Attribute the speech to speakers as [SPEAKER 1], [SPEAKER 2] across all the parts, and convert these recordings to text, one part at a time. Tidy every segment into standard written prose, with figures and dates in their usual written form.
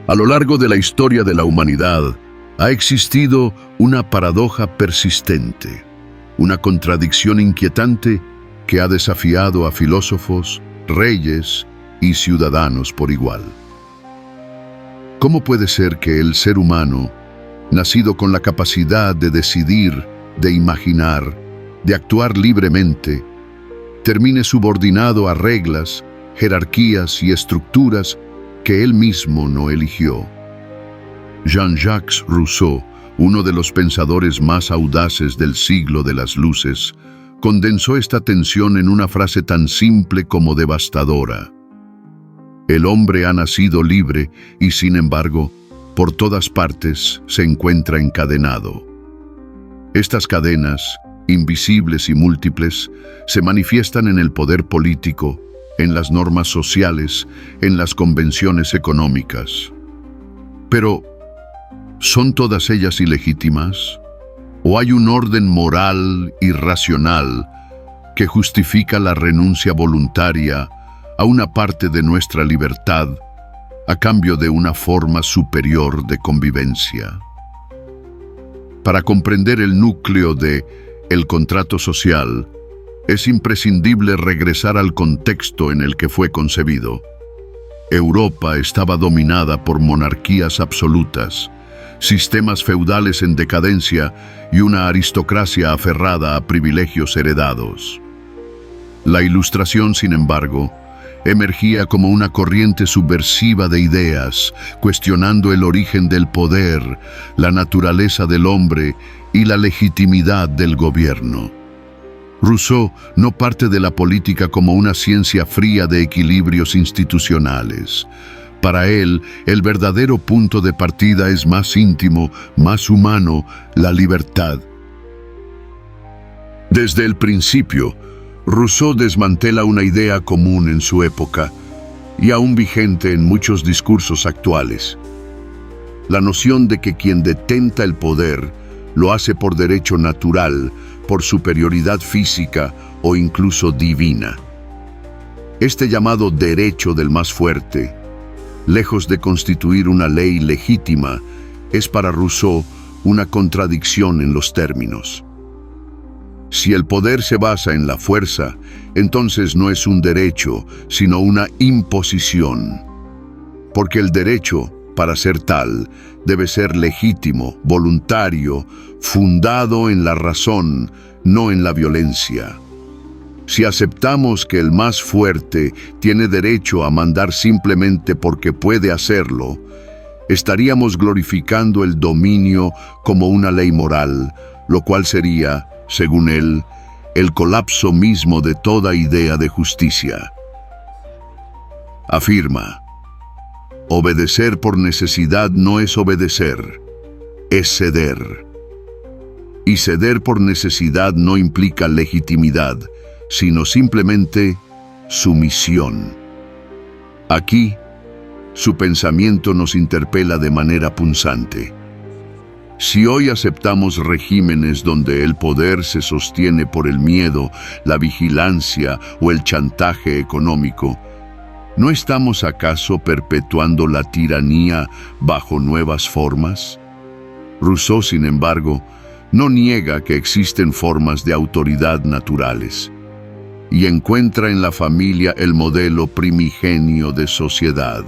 [SPEAKER 1] A lo largo de la historia de la humanidad, ha existido una paradoja persistente, una contradicción inquietante que ha desafiado a filósofos, reyes y ciudadanos por igual. ¿Cómo puede ser que el ser humano, nacido con la capacidad de decidir, de imaginar, de actuar libremente, termine subordinado a reglas, jerarquías y estructuras que él mismo no eligió? Jean-Jacques Rousseau, uno de los pensadores más audaces del siglo de las luces, condensó esta tensión en una frase tan simple como devastadora. El hombre ha nacido libre y, sin embargo, por todas partes se encuentra encadenado. Estas cadenas, invisibles y múltiples, se manifiestan en el poder político, en las normas sociales, en las convenciones económicas. Pero, ¿son todas ellas ilegítimas? ¿O hay un orden moral y racional que justifica la renuncia voluntaria a una parte de nuestra libertad a cambio de una forma superior de convivencia? Para comprender el núcleo de el contrato social, es imprescindible regresar al contexto en el que fue concebido. Europa estaba dominada por monarquías absolutas, sistemas feudales en decadencia y una aristocracia aferrada a privilegios heredados. La Ilustración, sin embargo, emergía como una corriente subversiva de ideas, cuestionando el origen del poder, la naturaleza del hombre y la legitimidad del gobierno. Rousseau no parte de la política como una ciencia fría de equilibrios institucionales. Para él, el verdadero punto de partida es más íntimo, más humano, la libertad. Desde el principio, Rousseau desmantela una idea común en su época y aún vigente en muchos discursos actuales: la noción de que quien detenta el poder lo hace por derecho natural, por superioridad física o incluso divina. Este llamado derecho del más fuerte, lejos de constituir una ley legítima, es para Rousseau una contradicción en los términos. Si el poder se basa en la fuerza, entonces no es un derecho, sino una imposición. Porque el derecho, para ser tal, debe ser legítimo, voluntario, fundado en la razón, no en la violencia. Si aceptamos que el más fuerte tiene derecho a mandar simplemente porque puede hacerlo, estaríamos glorificando el dominio como una ley moral, lo cual sería, según él, el colapso mismo de toda idea de justicia. Afirma: obedecer por necesidad no es obedecer, es ceder. Y ceder por necesidad no implica legitimidad, sino simplemente sumisión. Aquí, su pensamiento nos interpela de manera punzante. Si hoy aceptamos regímenes donde el poder se sostiene por el miedo, la vigilancia o el chantaje económico, ¿no estamos acaso perpetuando la tiranía bajo nuevas formas? Rousseau, sin embargo, no niega que existen formas de autoridad naturales y encuentra en la familia el modelo primigenio de sociedad: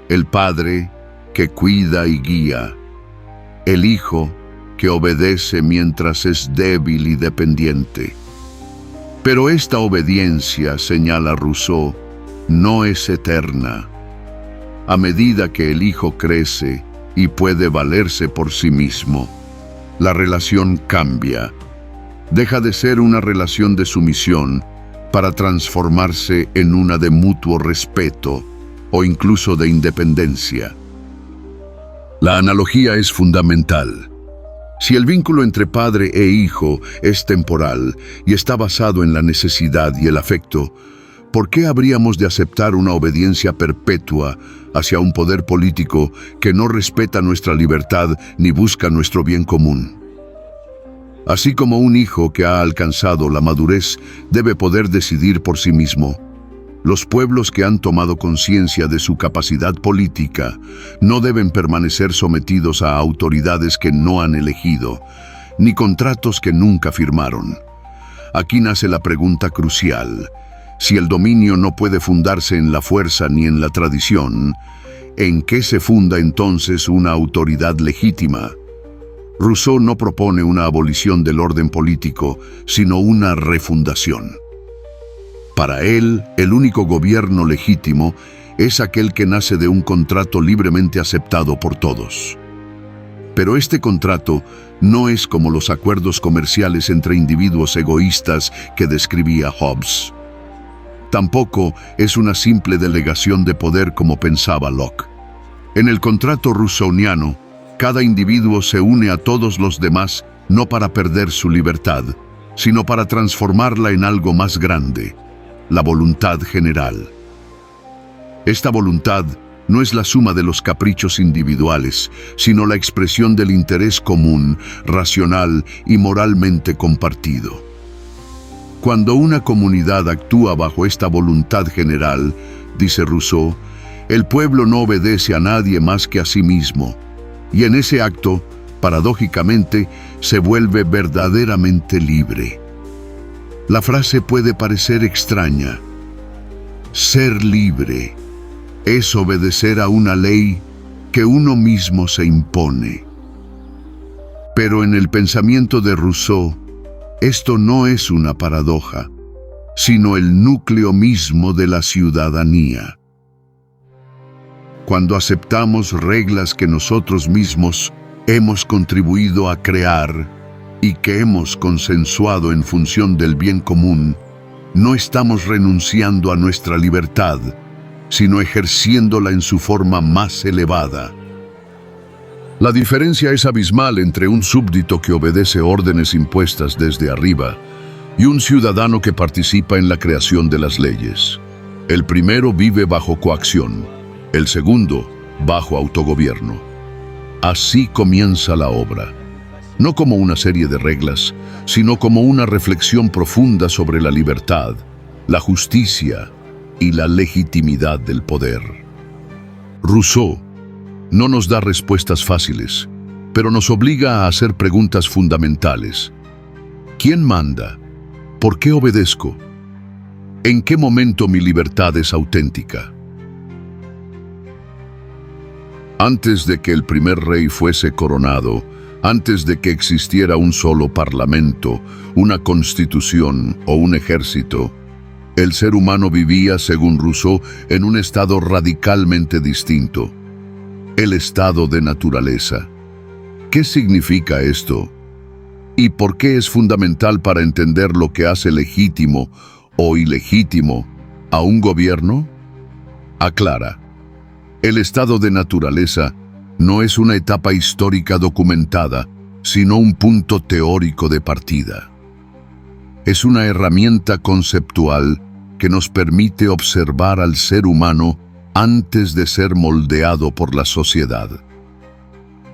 [SPEAKER 1] el padre que cuida y guía, el hijo que obedece mientras es débil y dependiente. Pero esta obediencia, señala Rousseau, no es eterna. A medida que el hijo crece y puede valerse por sí mismo, la relación cambia. Deja de ser una relación de sumisión para transformarse en una de mutuo respeto o incluso de independencia. La analogía es fundamental. Si el vínculo entre padre e hijo es temporal y está basado en la necesidad y el afecto, ¿por qué habríamos de aceptar una obediencia perpetua hacia un poder político que no respeta nuestra libertad ni busca nuestro bien común? Así como un hijo que ha alcanzado la madurez debe poder decidir por sí mismo, Los pueblos que han tomado conciencia de su capacidad política no deben permanecer sometidos a autoridades que no han elegido, ni contratos que nunca firmaron. Aquí nace la pregunta crucial. Si el dominio no puede fundarse en la fuerza ni en la tradición, ¿en qué se funda entonces una autoridad legítima? Rousseau no propone una abolición del orden político, sino una refundación. Para él, el único gobierno legítimo es aquel que nace de un contrato libremente aceptado por todos. Pero este contrato no es como los acuerdos comerciales entre individuos egoístas que describía Hobbes. Tampoco es una simple delegación de poder como pensaba Locke. En el contrato rousseauiano, cada individuo se une a todos los demás no para perder su libertad, sino para transformarla en algo más grande, la voluntad general. Esta voluntad no es la suma de los caprichos individuales, sino la expresión del interés común, racional y moralmente compartido. Cuando una comunidad actúa bajo esta voluntad general, dice Rousseau, el pueblo no obedece a nadie más que a sí mismo, y en ese acto, paradójicamente, se vuelve verdaderamente libre. La frase puede parecer extraña. Ser libre es obedecer a una ley que uno mismo se impone. Pero en el pensamiento de Rousseau, esto no es una paradoja, sino el núcleo mismo de la ciudadanía. Cuando aceptamos reglas que nosotros mismos hemos contribuido a crear y que hemos consensuado en función del bien común, no estamos renunciando a nuestra libertad, sino ejerciéndola en su forma más elevada. La diferencia es abismal entre un súbdito que obedece órdenes impuestas desde arriba y un ciudadano que participa en la creación de las leyes. El primero vive bajo coacción, el segundo bajo autogobierno. Así comienza la obra, no como una serie de reglas, sino como una reflexión profunda sobre la libertad, la justicia y la legitimidad del poder. Rousseau no nos da respuestas fáciles, pero nos obliga a hacer preguntas fundamentales. ¿Quién manda? ¿Por qué obedezco? ¿En qué momento mi libertad es auténtica? Antes de que el primer rey fuese coronado, antes de que existiera un solo parlamento, una constitución o un ejército, el ser humano vivía, según Rousseau, en un estado radicalmente distinto. El estado de naturaleza. ¿Qué significa esto? ¿Y por qué es fundamental para entender lo que hace legítimo o ilegítimo a un gobierno? Aclara. El estado de naturaleza no es una etapa histórica documentada, sino un punto teórico de partida. Es una herramienta conceptual que nos permite observar al ser humano antes de ser moldeado por la sociedad.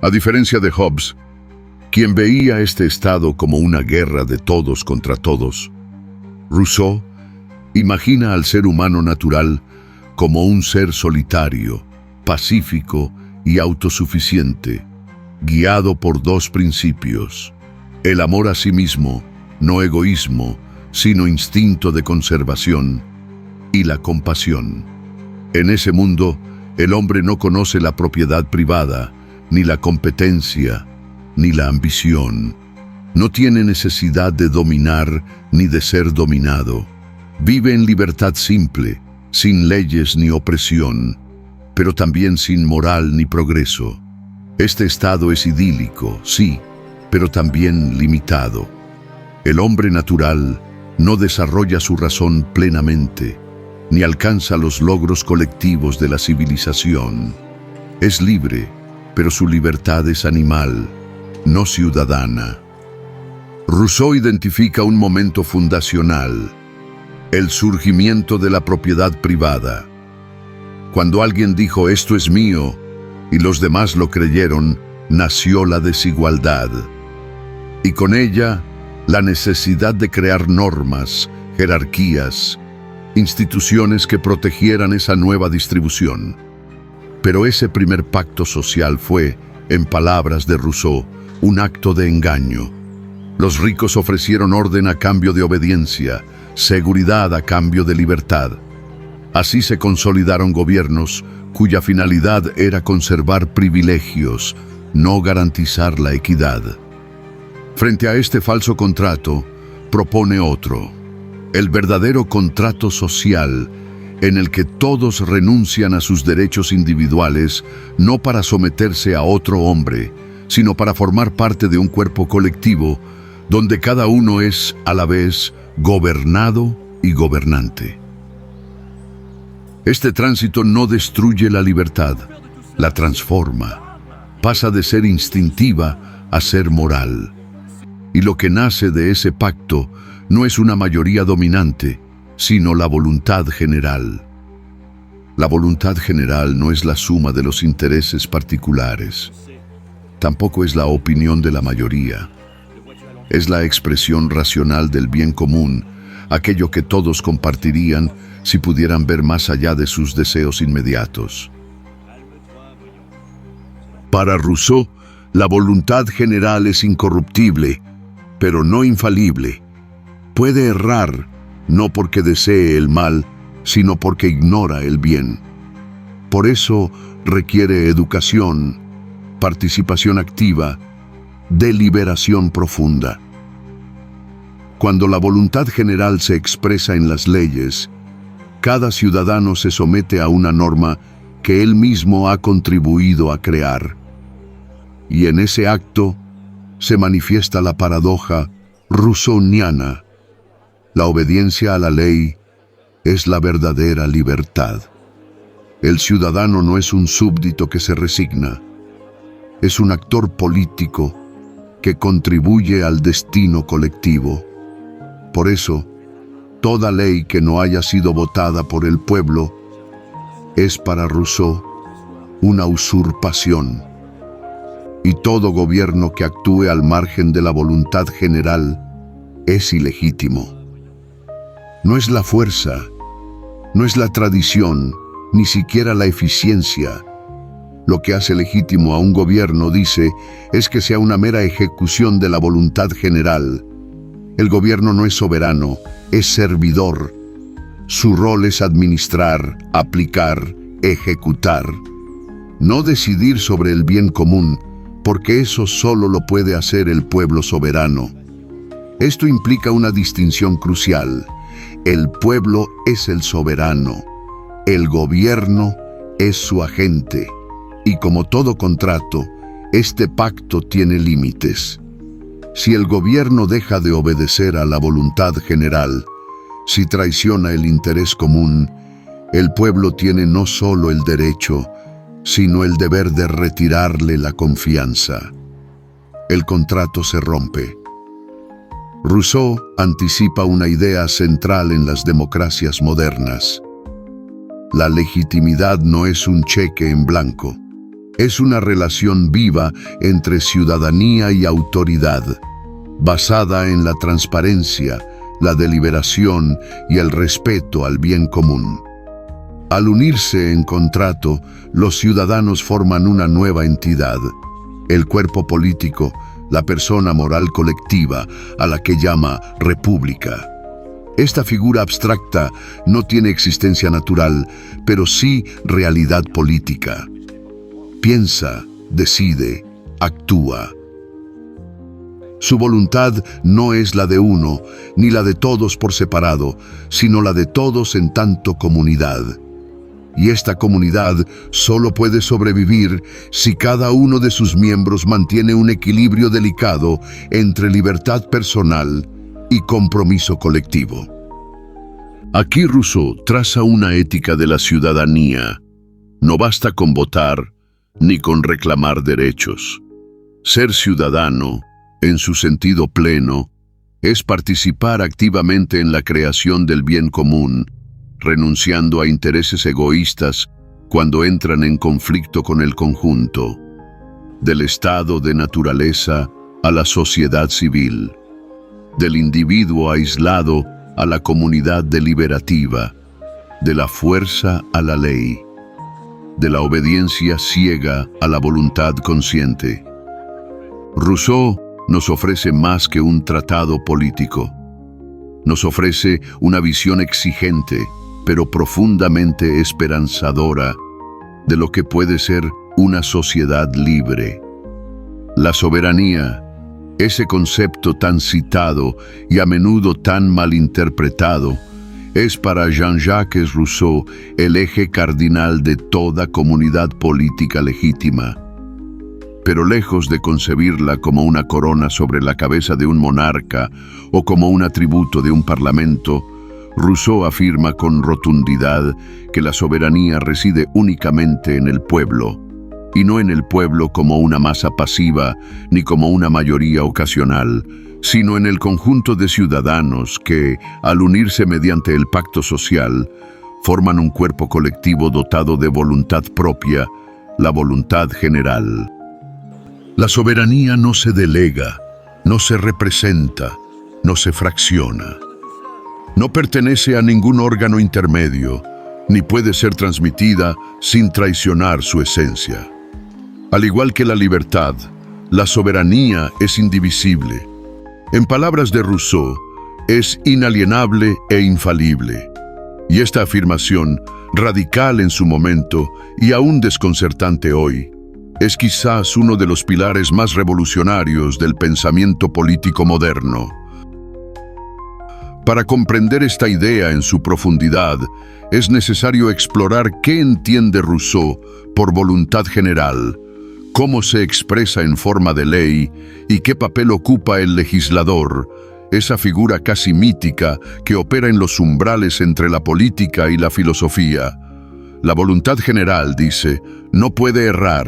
[SPEAKER 1] A diferencia de Hobbes, quien veía este estado como una guerra de todos contra todos, Rousseau imagina al ser humano natural como un ser solitario, pacífico y autosuficiente, guiado por dos principios: el amor a sí mismo, no egoísmo, sino instinto de conservación, y la compasión. En ese mundo, el hombre no conoce la propiedad privada, ni la competencia, ni la ambición. No tiene necesidad de dominar ni de ser dominado. Vive en libertad simple, sin leyes ni opresión, pero también sin moral ni progreso. Este estado es idílico, sí, pero también limitado. El hombre natural no desarrolla su razón plenamente, ni alcanza los logros colectivos de la civilización. Es libre, pero su libertad es animal, no ciudadana. Rousseau identifica un momento fundacional: el surgimiento de la propiedad privada. Cuando alguien dijo «esto es mío» y los demás lo creyeron, nació la desigualdad. Y con ella, la necesidad de crear normas, jerarquías instituciones que protegieran esa nueva distribución. Pero ese primer pacto social fue, en palabras de Rousseau, un acto de engaño. Los ricos ofrecieron orden a cambio de obediencia, seguridad a cambio de libertad. Así se consolidaron gobiernos cuya finalidad era conservar privilegios, no garantizar la equidad. Frente a este falso contrato, propone otro, el verdadero contrato social, en el que todos renuncian a sus derechos individuales, no para someterse a otro hombre, sino para formar parte de un cuerpo colectivo, donde cada uno es, a la vez, gobernado y gobernante. Este tránsito no destruye la libertad, la transforma, pasa de ser instintiva a ser moral. Y lo que nace de ese pacto no es una mayoría dominante, sino la voluntad general. La voluntad general no es la suma de los intereses particulares. Tampoco es la opinión de la mayoría. Es la expresión racional del bien común, aquello que todos compartirían si pudieran ver más allá de sus deseos inmediatos. Para Rousseau, la voluntad general es incorruptible, pero no infalible. Puede errar, no porque desee el mal, sino porque ignora el bien. Por eso requiere educación, participación activa, deliberación profunda. Cuando la voluntad general se expresa en las leyes, cada ciudadano se somete a una norma que él mismo ha contribuido a crear. Y en ese acto se manifiesta la paradoja rousseauiana. La obediencia a la ley es la verdadera libertad. El ciudadano no es un súbdito que se resigna, es un actor político que contribuye al destino colectivo. Por eso, toda ley que no haya sido votada por el pueblo es para Rousseau una usurpación. Y todo gobierno que actúe al margen de la voluntad general es ilegítimo. No es la fuerza, no es la tradición, ni siquiera la eficiencia. Lo que hace legítimo a un gobierno, dice, es que sea una mera ejecución de la voluntad general. El gobierno no es soberano, es servidor. Su rol es administrar, aplicar, ejecutar. No decidir sobre el bien común, porque eso solo lo puede hacer el pueblo soberano. Esto implica una distinción crucial. El pueblo es el soberano, el gobierno es su agente, y como todo contrato, este pacto tiene límites. Si el gobierno deja de obedecer a la voluntad general, si traiciona el interés común, el pueblo tiene no solo el derecho, sino el deber de retirarle la confianza. El contrato se rompe. Rousseau anticipa una idea central en las democracias modernas. La legitimidad no es un cheque en blanco, es una relación viva entre ciudadanía y autoridad, basada en la transparencia, la deliberación y el respeto al bien común. Al unirse en contrato, los ciudadanos forman una nueva entidad, el cuerpo político, la persona moral colectiva, a la que llama república. Esta figura abstracta no tiene existencia natural, pero sí realidad política. Piensa, decide, actúa. Su voluntad no es la de uno, ni la de todos por separado, sino la de todos en tanto comunidad. Y esta comunidad solo puede sobrevivir si cada uno de sus miembros mantiene un equilibrio delicado entre libertad personal y compromiso colectivo. Aquí Rousseau traza una ética de la ciudadanía. No basta con votar ni con reclamar derechos. Ser ciudadano, en su sentido pleno, es participar activamente en la creación del bien común, renunciando a intereses egoístas cuando entran en conflicto con el conjunto, del estado de naturaleza a la sociedad civil, del individuo aislado a la comunidad deliberativa, de la fuerza a la ley, de la obediencia ciega a la voluntad consciente. Rousseau nos ofrece más que un tratado político. Nos ofrece una visión exigente, pero profundamente esperanzadora, de lo que puede ser una sociedad libre. La soberanía, ese concepto tan citado y a menudo tan malinterpretado, es para Jean-Jacques Rousseau el eje cardinal de toda comunidad política legítima. Pero lejos de concebirla como una corona sobre la cabeza de un monarca o como un atributo de un parlamento, Rousseau afirma con rotundidad que la soberanía reside únicamente en el pueblo, y no en el pueblo como una masa pasiva ni como una mayoría ocasional, sino en el conjunto de ciudadanos que, al unirse mediante el pacto social, forman un cuerpo colectivo dotado de voluntad propia, la voluntad general. La soberanía no se delega, no se representa, no se fracciona. No pertenece a ningún órgano intermedio, ni puede ser transmitida sin traicionar su esencia. Al igual que la libertad, la soberanía es indivisible. En palabras de Rousseau, es inalienable e infalible. Y esta afirmación, radical en su momento y aún desconcertante hoy, es quizás uno de los pilares más revolucionarios del pensamiento político moderno. Para comprender esta idea en su profundidad, es necesario explorar qué entiende Rousseau por voluntad general, cómo se expresa en forma de ley y qué papel ocupa el legislador, esa figura casi mítica que opera en los umbrales entre la política y la filosofía. La voluntad general, dice, no puede errar.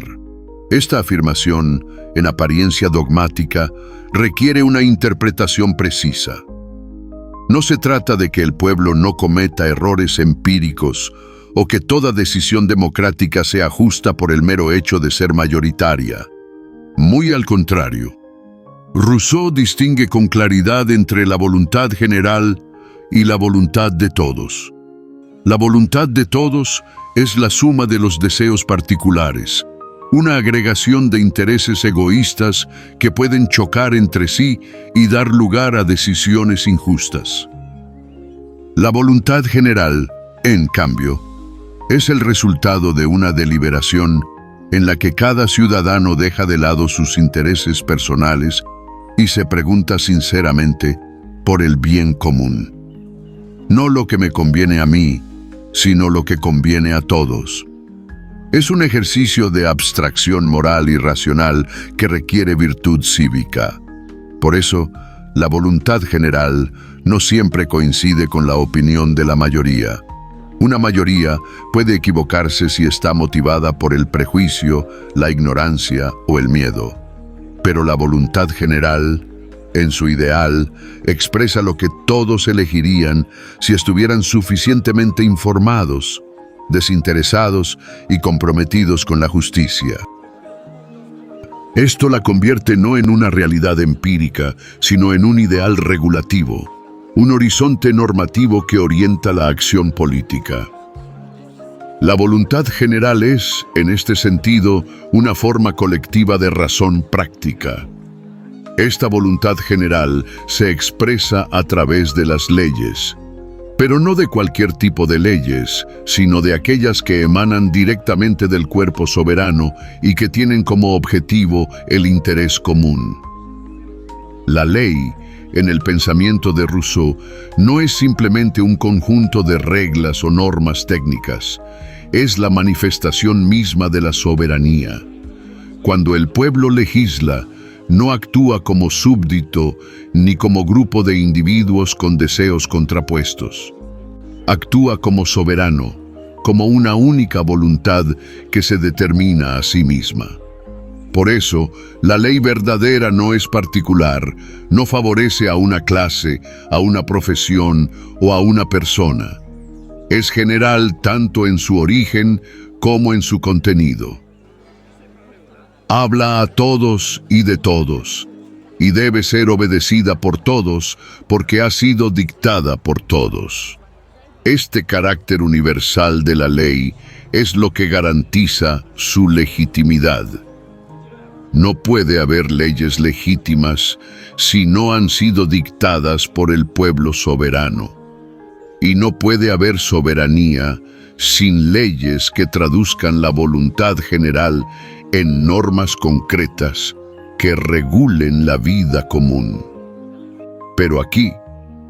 [SPEAKER 1] Esta afirmación, en apariencia dogmática, requiere una interpretación precisa. No se trata de que el pueblo no cometa errores empíricos o que toda decisión democrática sea justa por el mero hecho de ser mayoritaria. Muy al contrario. Rousseau distingue con claridad entre la voluntad general y la voluntad de todos. La voluntad de todos es la suma de los deseos particulares, una agregación de intereses egoístas que pueden chocar entre sí y dar lugar a decisiones injustas. La voluntad general, en cambio, es el resultado de una deliberación en la que cada ciudadano deja de lado sus intereses personales y se pregunta sinceramente por el bien común. No lo que me conviene a mí, sino lo que conviene a todos. Es un ejercicio de abstracción moral y racional que requiere virtud cívica. Por eso, la voluntad general no siempre coincide con la opinión de la mayoría. Una mayoría puede equivocarse si está motivada por el prejuicio, la ignorancia o el miedo. Pero la voluntad general, en su ideal, expresa lo que todos elegirían si estuvieran suficientemente informados, desinteresados y comprometidos con la justicia. Esto la convierte no en una realidad empírica, sino en un ideal regulativo, un horizonte normativo que orienta la acción política. La voluntad general es, en este sentido, una forma colectiva de razón práctica. Esta voluntad general se expresa a través de las leyes, pero no de cualquier tipo de leyes, sino de aquellas que emanan directamente del cuerpo soberano y que tienen como objetivo el interés común. La ley, en el pensamiento de Rousseau, no es simplemente un conjunto de reglas o normas técnicas, es la manifestación misma de la soberanía. Cuando el pueblo legisla, no actúa como súbdito ni como grupo de individuos con deseos contrapuestos. Actúa como soberano, como una única voluntad que se determina a sí misma. Por eso, la ley verdadera no es particular, no favorece a una clase, a una profesión o a una persona. Es general tanto en su origen como en su contenido. Habla a todos y de todos. y debe ser obedecida por todos porque ha sido dictada por todos. Este carácter universal de la ley es lo que garantiza su legitimidad. No puede haber leyes legítimas si no han sido dictadas por el pueblo soberano. Y no puede haber soberanía sin leyes que traduzcan la voluntad general en normas concretas que regulen la vida común. Pero aquí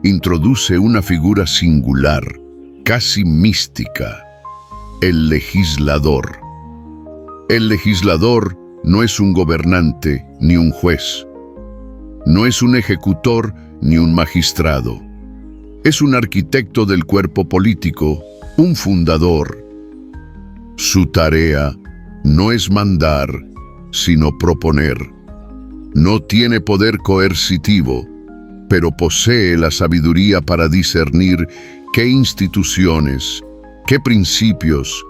[SPEAKER 1] introduce una figura singular, casi mística: el legislador. El legislador no es un gobernante ni un juez. No es un ejecutor ni un magistrado. Es un arquitecto del cuerpo político, un fundador. Su tarea no es mandar, sino proponer. No tiene poder coercitivo, pero posee la sabiduría para discernir qué instituciones, qué principios,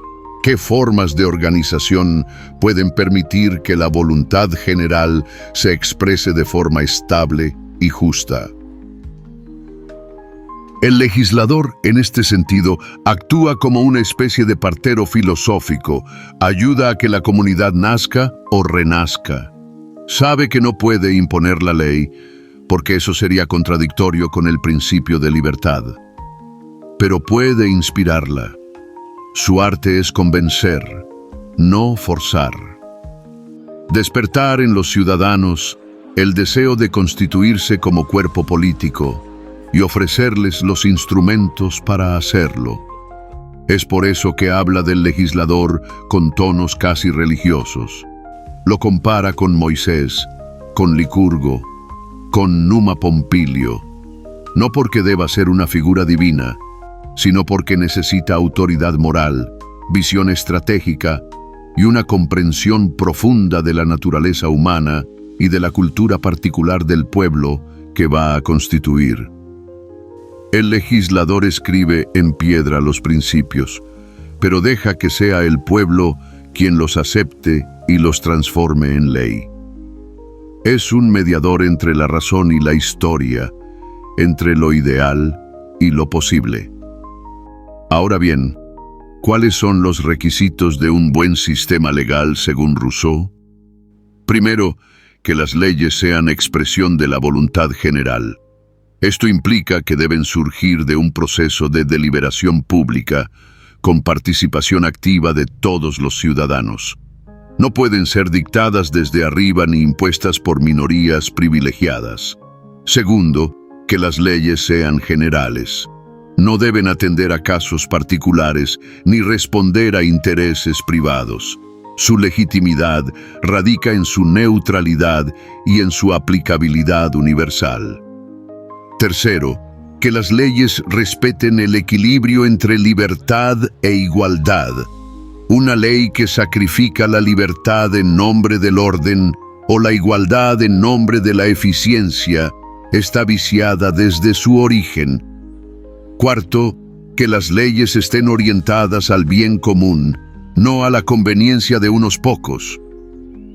[SPEAKER 1] qué formas de organización pueden permitir que la voluntad general se exprese de forma estable y justa. El legislador, en este sentido, actúa como una especie de partero filosófico, ayuda a que la comunidad nazca o renazca. Sabe que no puede imponer la ley, porque eso sería contradictorio con el principio de libertad. Pero puede inspirarla. Su arte es convencer, no forzar. Despertar en los ciudadanos el deseo de constituirse como cuerpo político y ofrecerles los instrumentos para hacerlo. Es por eso que habla del legislador con tonos casi religiosos. Lo compara con Moisés, con Licurgo, con Numa Pompilio, no porque deba ser una figura divina, sino porque necesita autoridad moral, visión estratégica y una comprensión profunda de la naturaleza humana y de la cultura particular del pueblo que va a constituir. El legislador escribe en piedra los principios, pero deja que sea el pueblo quien los acepte y los transforme en ley. Es un mediador entre la razón y la historia, entre lo ideal y lo posible. Ahora bien, ¿cuáles son los requisitos de un buen sistema legal según Rousseau? Primero, que las leyes sean expresión de la voluntad general. Esto implica que deben surgir de un proceso de deliberación pública, con participación activa de todos los ciudadanos. No pueden ser dictadas desde arriba ni impuestas por minorías privilegiadas. Segundo, que las leyes sean generales. No deben atender a casos particulares ni responder a intereses privados. Su legitimidad radica en su neutralidad y en su aplicabilidad universal. Tercero, que las leyes respeten el equilibrio entre libertad e igualdad. Una ley que sacrifica la libertad en nombre del orden o la igualdad en nombre de la eficiencia está viciada desde su origen. Cuarto, que las leyes estén orientadas al bien común, no a la conveniencia de unos pocos.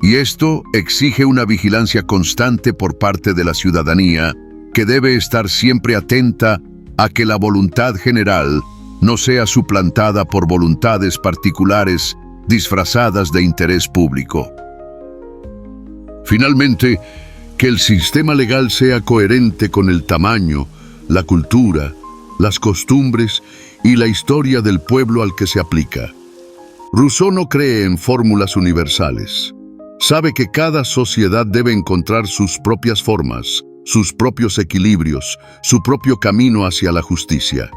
[SPEAKER 1] Y esto exige una vigilancia constante por parte de la ciudadanía, que debe estar siempre atenta a que la voluntad general no sea suplantada por voluntades particulares disfrazadas de interés público. Finalmente, que el sistema legal sea coherente con el tamaño, la cultura, las costumbres y la historia del pueblo al que se aplica. Rousseau no cree en fórmulas universales. Sabe que cada sociedad debe encontrar sus propias formas, sus propios equilibrios, su propio camino hacia la justicia.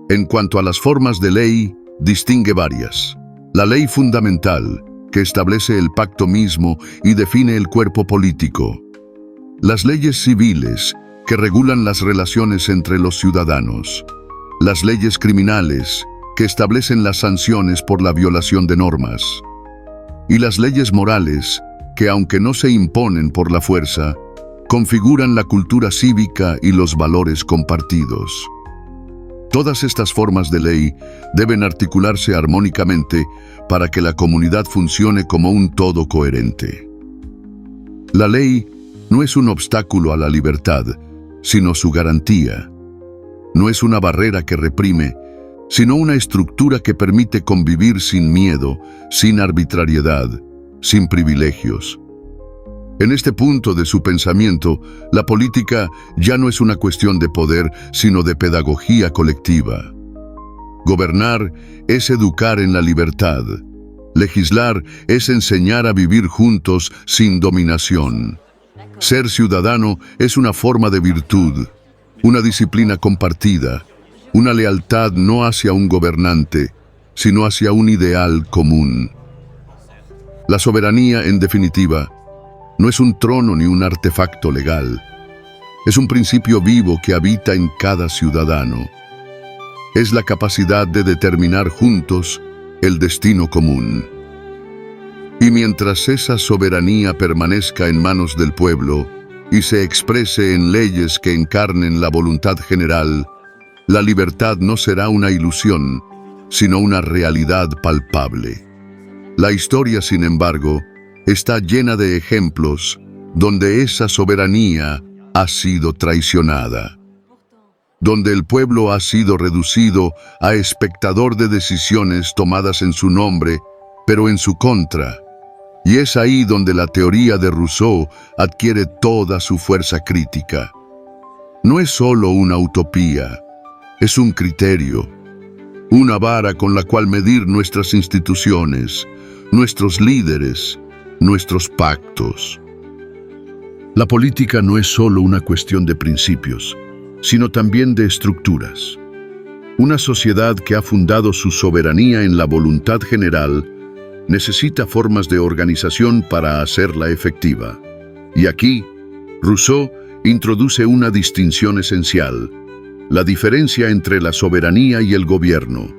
[SPEAKER 1] En cuanto a las formas de ley, distingue varias. La ley fundamental, que establece el pacto mismo y define el cuerpo político. Las leyes civiles, que regulan las relaciones entre los ciudadanos. Las leyes criminales, que establecen las sanciones por la violación de normas. Y las leyes morales, que aunque no se imponen por la fuerza, configuran la cultura cívica y los valores compartidos. Todas estas formas de ley deben articularse armónicamente para que la comunidad funcione como un todo coherente. La ley no es un obstáculo a la libertad, sino su garantía. No es una barrera que reprime, sino una estructura que permite convivir sin miedo, sin arbitrariedad, sin privilegios. En este punto de su pensamiento, la política ya no es una cuestión de poder, sino de pedagogía colectiva. Gobernar es educar en la libertad. Legislar es enseñar a vivir juntos sin dominación. Ser ciudadano es una forma de virtud, una disciplina compartida, una lealtad no hacia un gobernante, sino hacia un ideal común. La soberanía, en definitiva, no es un trono ni un artefacto legal. Es un principio vivo que habita en cada ciudadano. Es la capacidad de determinar juntos el destino común. Y mientras esa soberanía permanezca en manos del pueblo y se exprese en leyes que encarnen la voluntad general, la libertad no será una ilusión, sino una realidad palpable. La historia, sin embargo, está llena de ejemplos donde esa soberanía ha sido traicionada, donde el pueblo ha sido reducido a espectador de decisiones tomadas en su nombre, pero en su contra. Y es ahí donde la teoría de Rousseau adquiere toda su fuerza crítica. No es solo una utopía, es un criterio, una vara con la cual medir nuestras instituciones, nuestros líderes, nuestros pactos. La política no es solo una cuestión de principios, sino también de estructuras. Una sociedad que ha fundado su soberanía en la voluntad general necesita formas de organización para hacerla efectiva. Y aquí, Rousseau introduce una distinción esencial: la diferencia entre la soberanía y el gobierno.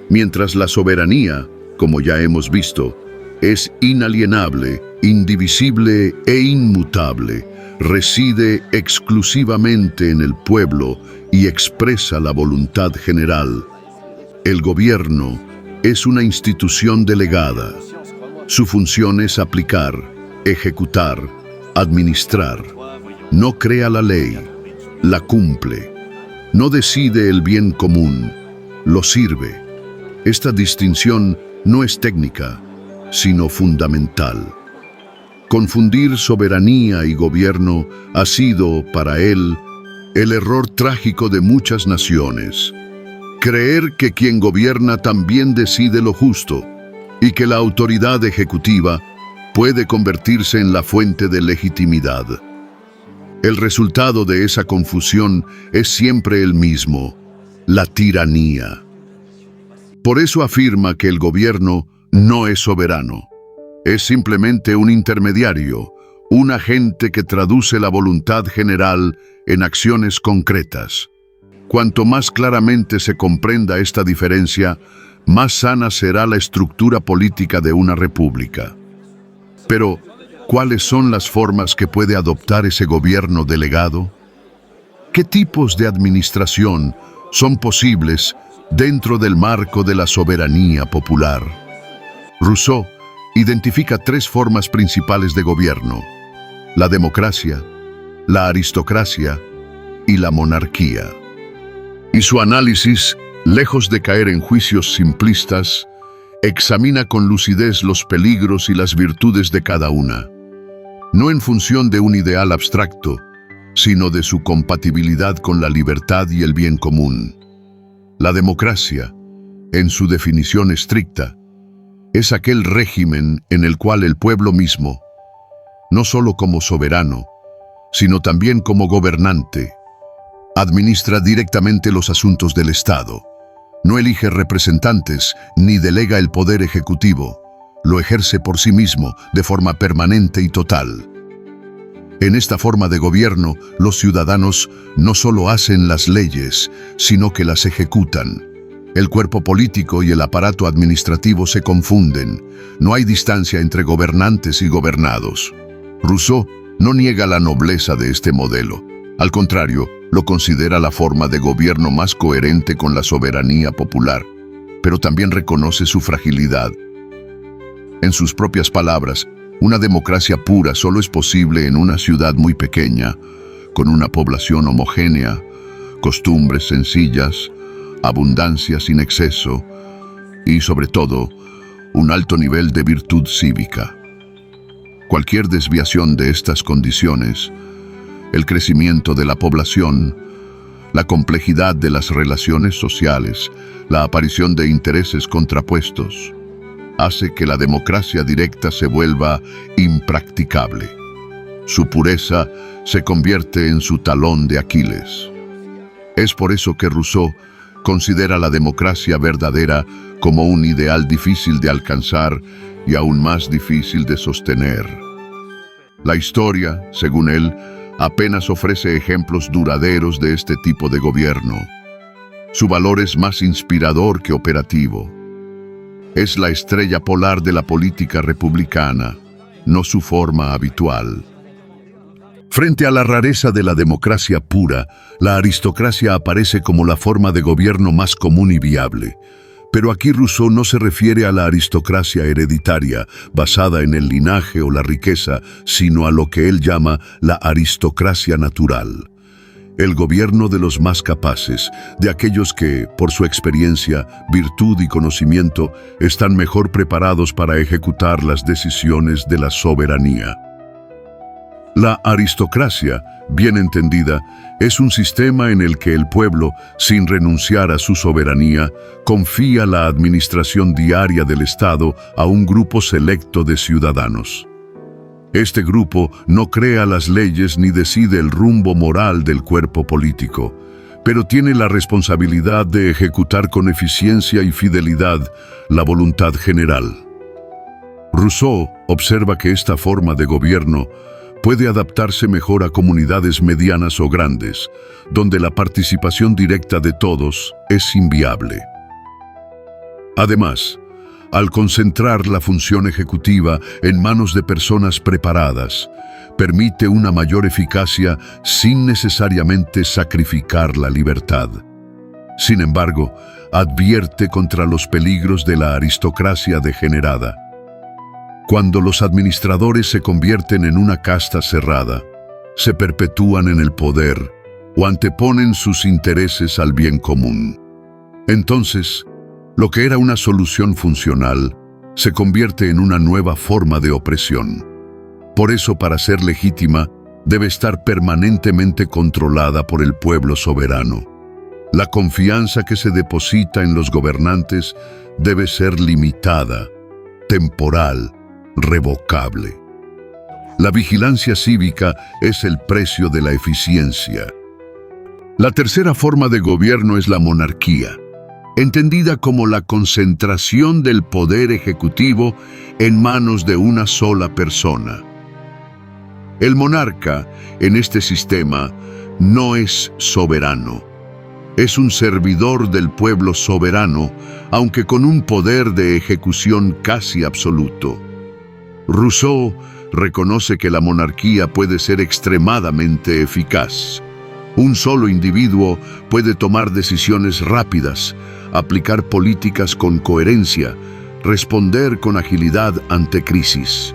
[SPEAKER 1] Mientras la soberanía, como ya hemos visto, es inalienable, indivisible e inmutable, reside exclusivamente en el pueblo y expresa la voluntad general. El gobierno es una institución delegada. Su función es aplicar, ejecutar, administrar. No crea la ley, la cumple. No decide el bien común, lo sirve. Esta distinción no es técnica, sino fundamental. Confundir soberanía y gobierno ha sido, para él, el error trágico de muchas naciones. Creer que quien gobierna también decide lo justo y que la autoridad ejecutiva puede convertirse en la fuente de legitimidad. El resultado de esa confusión es siempre el mismo: la tiranía. Por eso afirma que el gobierno no es soberano. Es simplemente un intermediario, un agente que traduce la voluntad general en acciones concretas. Cuanto más claramente se comprenda esta diferencia, más sana será la estructura política de una república. Pero, ¿cuáles son las formas que puede adoptar ese gobierno delegado? ¿Qué tipos de administración son posibles dentro del marco de la soberanía popular? Rousseau identifica tres formas principales de gobierno: la democracia, la aristocracia y la monarquía. Y su análisis, lejos de caer en juicios simplistas, examina con lucidez los peligros y las virtudes de cada una, no en función de un ideal abstracto, sino de su compatibilidad con la libertad y el bien común. La democracia, en su definición estricta, es aquel régimen en el cual el pueblo mismo, no solo como soberano, sino también como gobernante, administra directamente los asuntos del Estado. No elige representantes ni delega el poder ejecutivo, lo ejerce por sí mismo de forma permanente y total. En esta forma de gobierno, los ciudadanos no solo hacen las leyes, sino que las ejecutan. El cuerpo político y el aparato administrativo se confunden. No hay distancia entre gobernantes y gobernados. Rousseau no niega la nobleza de este modelo. Al contrario, lo considera la forma de gobierno más coherente con la soberanía popular, pero también reconoce su fragilidad. En sus propias palabras, Una democracia pura solo es posible en una ciudad muy pequeña, con una población homogénea, costumbres sencillas, abundancia sin exceso y, sobre todo, un alto nivel de virtud cívica. Cualquier desviación de estas condiciones, el crecimiento de la población, la complejidad de las relaciones sociales, la aparición de intereses contrapuestos, hace que la democracia directa se vuelva impracticable. Su pureza se convierte en su talón de Aquiles. Es por eso que Rousseau considera la democracia verdadera como un ideal difícil de alcanzar y aún más difícil de sostener. La historia, según él, apenas ofrece ejemplos duraderos de este tipo de gobierno. Su valor es más inspirador que operativo. Es la estrella polar de la política republicana, no su forma habitual. Frente a la rareza de la democracia pura, la aristocracia aparece como la forma de gobierno más común y viable. Pero aquí Rousseau no se refiere a la aristocracia hereditaria, basada en el linaje o la riqueza, sino a lo que él llama la aristocracia natural. El gobierno de los más capaces, de aquellos que, por su experiencia, virtud y conocimiento, están mejor preparados para ejecutar las decisiones de la soberanía. La aristocracia, bien entendida, es un sistema en el que el pueblo, sin renunciar a su soberanía, confía la administración diaria del Estado a un grupo selecto de ciudadanos. Este grupo no crea las leyes ni decide el rumbo moral del cuerpo político, pero tiene la responsabilidad de ejecutar con eficiencia y fidelidad la voluntad general. Rousseau observa que esta forma de gobierno puede adaptarse mejor a comunidades medianas o grandes, donde la participación directa de todos es inviable. Además, al concentrar la función ejecutiva en manos de personas preparadas, permite una mayor eficacia sin necesariamente sacrificar la libertad. Sin embargo, advierte contra los peligros de la aristocracia degenerada. Cuando los administradores se convierten en una casta cerrada, se perpetúan en el poder o anteponen sus intereses al bien común. Entonces, lo que era una solución funcional se convierte en una nueva forma de opresión. Por eso, para ser legítima, debe estar permanentemente controlada por el pueblo soberano. La confianza que se deposita en los gobernantes debe ser limitada, temporal, revocable. La vigilancia cívica es el precio de la eficiencia. La tercera forma de gobierno es la monarquía, entendida como la concentración del poder ejecutivo en manos de una sola persona. El monarca, en este sistema, no es soberano. Es un servidor del pueblo soberano, aunque con un poder de ejecución casi absoluto. Rousseau reconoce que la monarquía puede ser extremadamente eficaz. Un solo individuo puede tomar decisiones rápidas, aplicar políticas con coherencia, responder con agilidad ante crisis.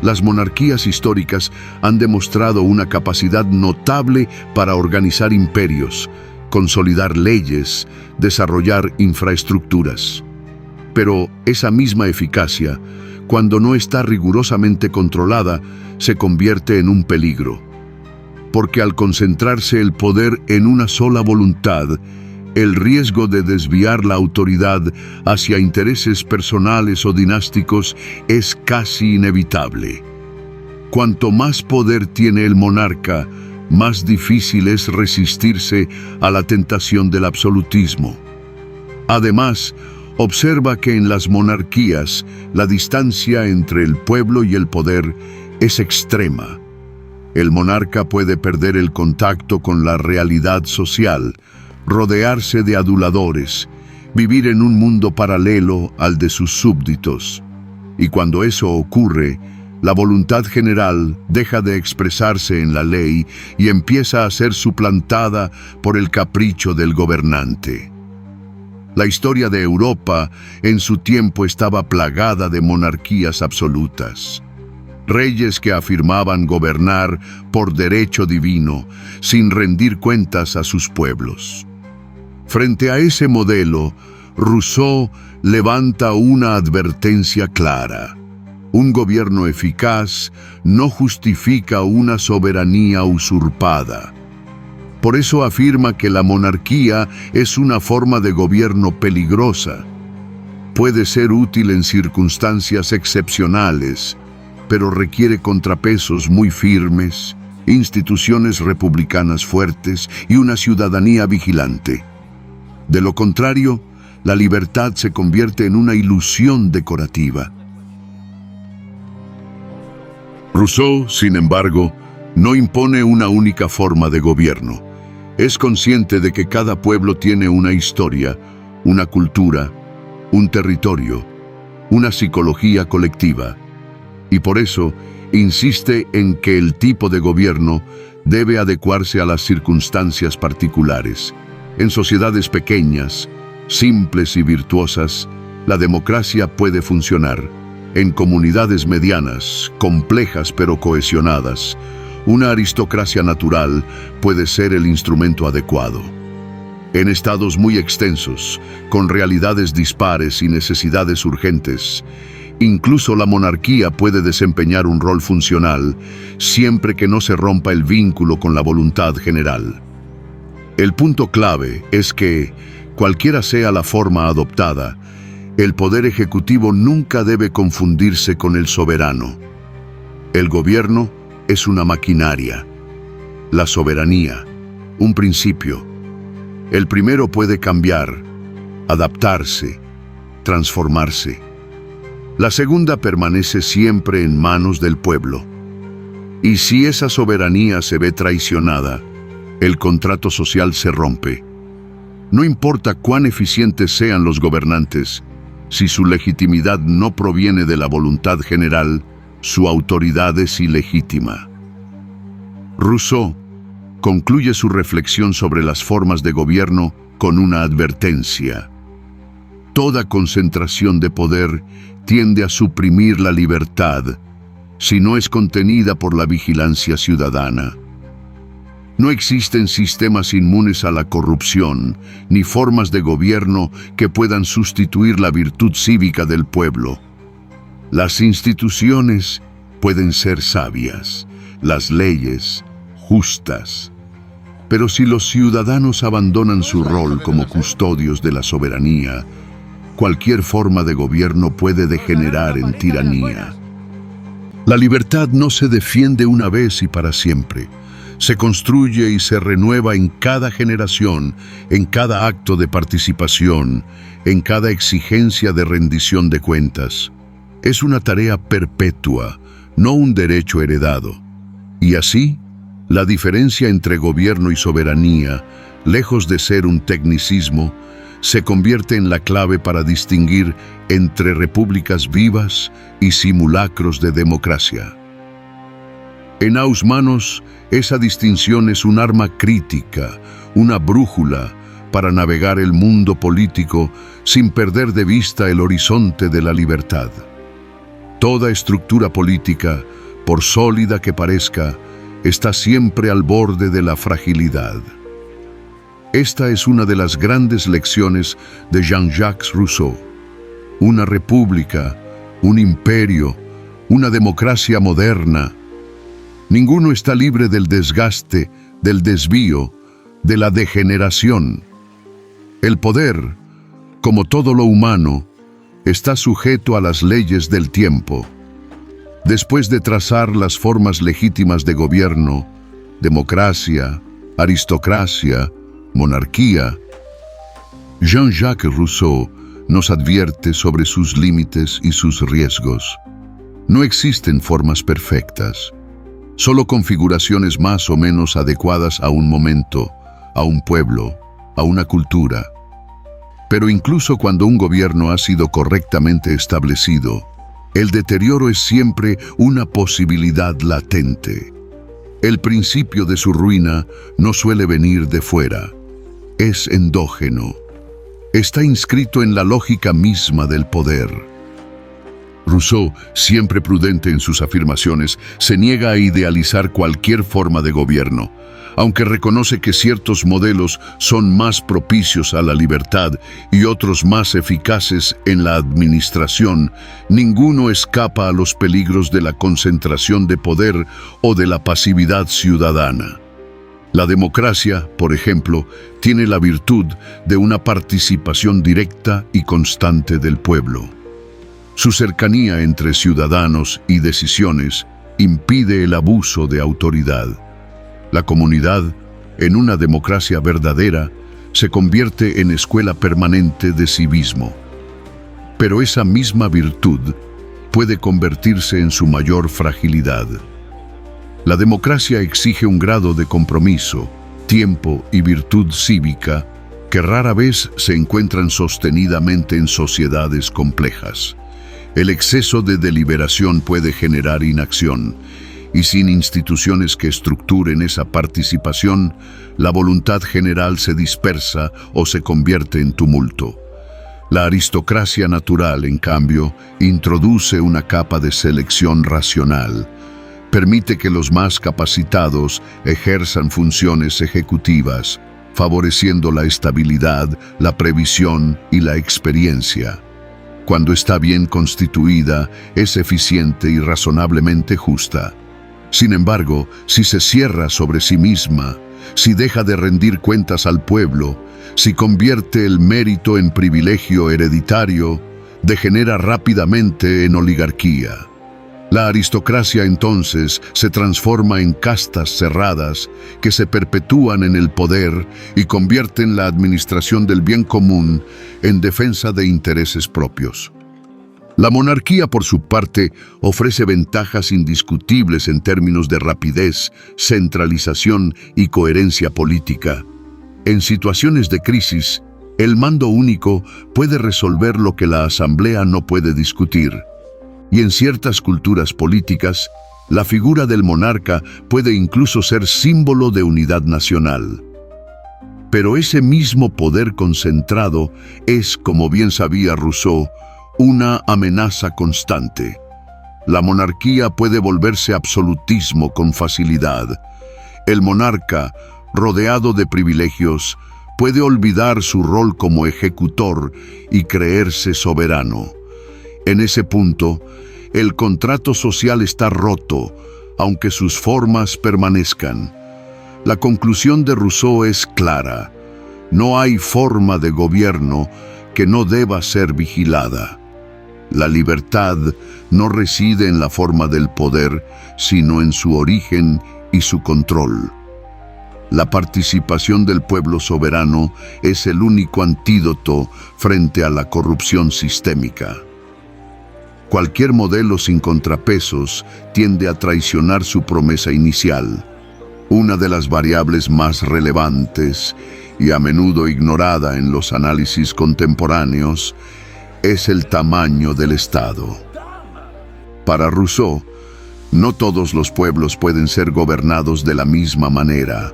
[SPEAKER 1] Las monarquías históricas han demostrado una capacidad notable para organizar imperios, consolidar leyes, desarrollar infraestructuras. Pero esa misma eficacia, cuando no está rigurosamente controlada, se convierte en un peligro. Porque al concentrarse el poder en una sola voluntad, el riesgo de desviar la autoridad hacia intereses personales o dinásticos es casi inevitable. Cuanto más poder tiene el monarca, más difícil es resistirse a la tentación del absolutismo. Además, observa que en las monarquías la distancia entre el pueblo y el poder es extrema. El monarca puede perder el contacto con la realidad social, rodearse de aduladores, vivir en un mundo paralelo al de sus súbditos. Y cuando eso ocurre, la voluntad general deja de expresarse en la ley y empieza a ser suplantada por el capricho del gobernante. La historia de Europa en su tiempo estaba plagada de monarquías absolutas. reyes que afirmaban gobernar por derecho divino, sin rendir cuentas a sus pueblos. Frente a ese modelo, Rousseau levanta una advertencia clara. Un gobierno eficaz no justifica una soberanía usurpada. Por eso afirma que la monarquía es una forma de gobierno peligrosa. Puede ser útil en circunstancias excepcionales, pero requiere contrapesos muy firmes, instituciones republicanas fuertes y una ciudadanía vigilante. De lo contrario, la libertad se convierte en una ilusión decorativa. Rousseau, sin embargo, no impone una única forma de gobierno. Es consciente de que cada pueblo tiene una historia, una cultura, un territorio, una psicología colectiva. Y por eso insiste en que el tipo de gobierno debe adecuarse a las circunstancias particulares. En sociedades pequeñas, simples y virtuosas, la democracia puede funcionar. En comunidades medianas, complejas pero cohesionadas, una aristocracia natural puede ser el instrumento adecuado. En estados muy extensos, con realidades dispares y necesidades urgentes, incluso la monarquía puede desempeñar un rol funcional, siempre que no se rompa el vínculo con la voluntad general. El punto clave es que, cualquiera sea la forma adoptada, el poder ejecutivo nunca debe confundirse con el soberano. El gobierno es una maquinaria, la soberanía, un principio. El primero puede cambiar, adaptarse, transformarse. La segunda permanece siempre en manos del pueblo. Y si esa soberanía se ve traicionada, el contrato social se rompe. No importa cuán eficientes sean los gobernantes, si su legitimidad no proviene de la voluntad general, su autoridad es ilegítima. Rousseau concluye su reflexión sobre las formas de gobierno con una advertencia. Toda concentración de poder tiende a suprimir la libertad si no es contenida por la vigilancia ciudadana. No existen sistemas inmunes a la corrupción, ni formas de gobierno que puedan sustituir la virtud cívica del pueblo. Las instituciones pueden ser sabias, las leyes justas, pero si los ciudadanos abandonan su rol como custodios de la soberanía, cualquier forma de gobierno puede degenerar en tiranía. La libertad no se defiende una vez y para siempre. Se construye y se renueva en cada generación, en cada acto de participación, en cada exigencia de rendición de cuentas. Es una tarea perpetua, no un derecho heredado. Y así, la diferencia entre gobierno y soberanía, lejos de ser un tecnicismo, se convierte en la clave para distinguir entre repúblicas vivas y simulacros de democracia. En Hausmann, esa distinción es un arma crítica, una brújula para navegar el mundo político sin perder de vista el horizonte de la libertad. Toda estructura política, por sólida que parezca, está siempre al borde de la fragilidad. Esta es una de las grandes lecciones de Jean-Jacques Rousseau. Una república, un imperio, una democracia moderna. Ninguno está libre del desgaste, del desvío, de la degeneración. El poder, como todo lo humano, está sujeto a las leyes del tiempo. Después de trazar las formas legítimas de gobierno, democracia, aristocracia, monarquía, Jean-Jacques Rousseau nos advierte sobre sus límites y sus riesgos. No existen formas perfectas, solo configuraciones más o menos adecuadas a un momento, a un pueblo, a una cultura. Pero incluso cuando un gobierno ha sido correctamente establecido, el deterioro es siempre una posibilidad latente. El principio de su ruina no suele venir de fuera, es endógeno. Está inscrito en la lógica misma del poder. Rousseau, siempre prudente en sus afirmaciones, se niega a idealizar cualquier forma de gobierno. Aunque reconoce que ciertos modelos son más propicios a la libertad y otros más eficaces en la administración, ninguno escapa a los peligros de la concentración de poder o de la pasividad ciudadana. La democracia, por ejemplo, tiene la virtud de una participación directa y constante del pueblo. Su cercanía entre ciudadanos y decisiones impide el abuso de autoridad. La comunidad, en una democracia verdadera, se convierte en escuela permanente de civismo. Pero esa misma virtud puede convertirse en su mayor fragilidad. La democracia exige un grado de compromiso, tiempo y virtud cívica que rara vez se encuentran sostenidamente en sociedades complejas. El exceso de deliberación puede generar inacción, y sin instituciones que estructuren esa participación, la voluntad general se dispersa o se convierte en tumulto. La aristocracia natural, en cambio, introduce una capa de selección racional. Permite que los más capacitados ejerzan funciones ejecutivas, favoreciendo la estabilidad, la previsión y la experiencia. Cuando está bien constituida, es eficiente y razonablemente justa. Sin embargo, si se cierra sobre sí misma, si deja de rendir cuentas al pueblo, si convierte el mérito en privilegio hereditario, degenera rápidamente en oligarquía. La aristocracia entonces se transforma en castas cerradas que se perpetúan en el poder y convierten la administración del bien común en defensa de intereses propios. La monarquía, por su parte, ofrece ventajas indiscutibles en términos de rapidez, centralización y coherencia política. En situaciones de crisis, el mando único puede resolver lo que la asamblea no puede discutir. Y en ciertas culturas políticas, la figura del monarca puede incluso ser símbolo de unidad nacional. Pero ese mismo poder concentrado es, como bien sabía Rousseau, una amenaza constante. La monarquía puede volverse absolutismo con facilidad. El monarca, rodeado de privilegios, puede olvidar su rol como ejecutor y creerse soberano. En ese punto, el contrato social está roto, aunque sus formas permanezcan. La conclusión de Rousseau es clara: no hay forma de gobierno que no deba ser vigilada. La libertad no reside en la forma del poder, sino en su origen y su control. La participación del pueblo soberano es el único antídoto frente a la corrupción sistémica. Cualquier modelo sin contrapesos tiende a traicionar su promesa inicial. Una de las variables más relevantes y a menudo ignorada en los análisis contemporáneos es el tamaño del Estado. Para Rousseau, no todos los pueblos pueden ser gobernados de la misma manera.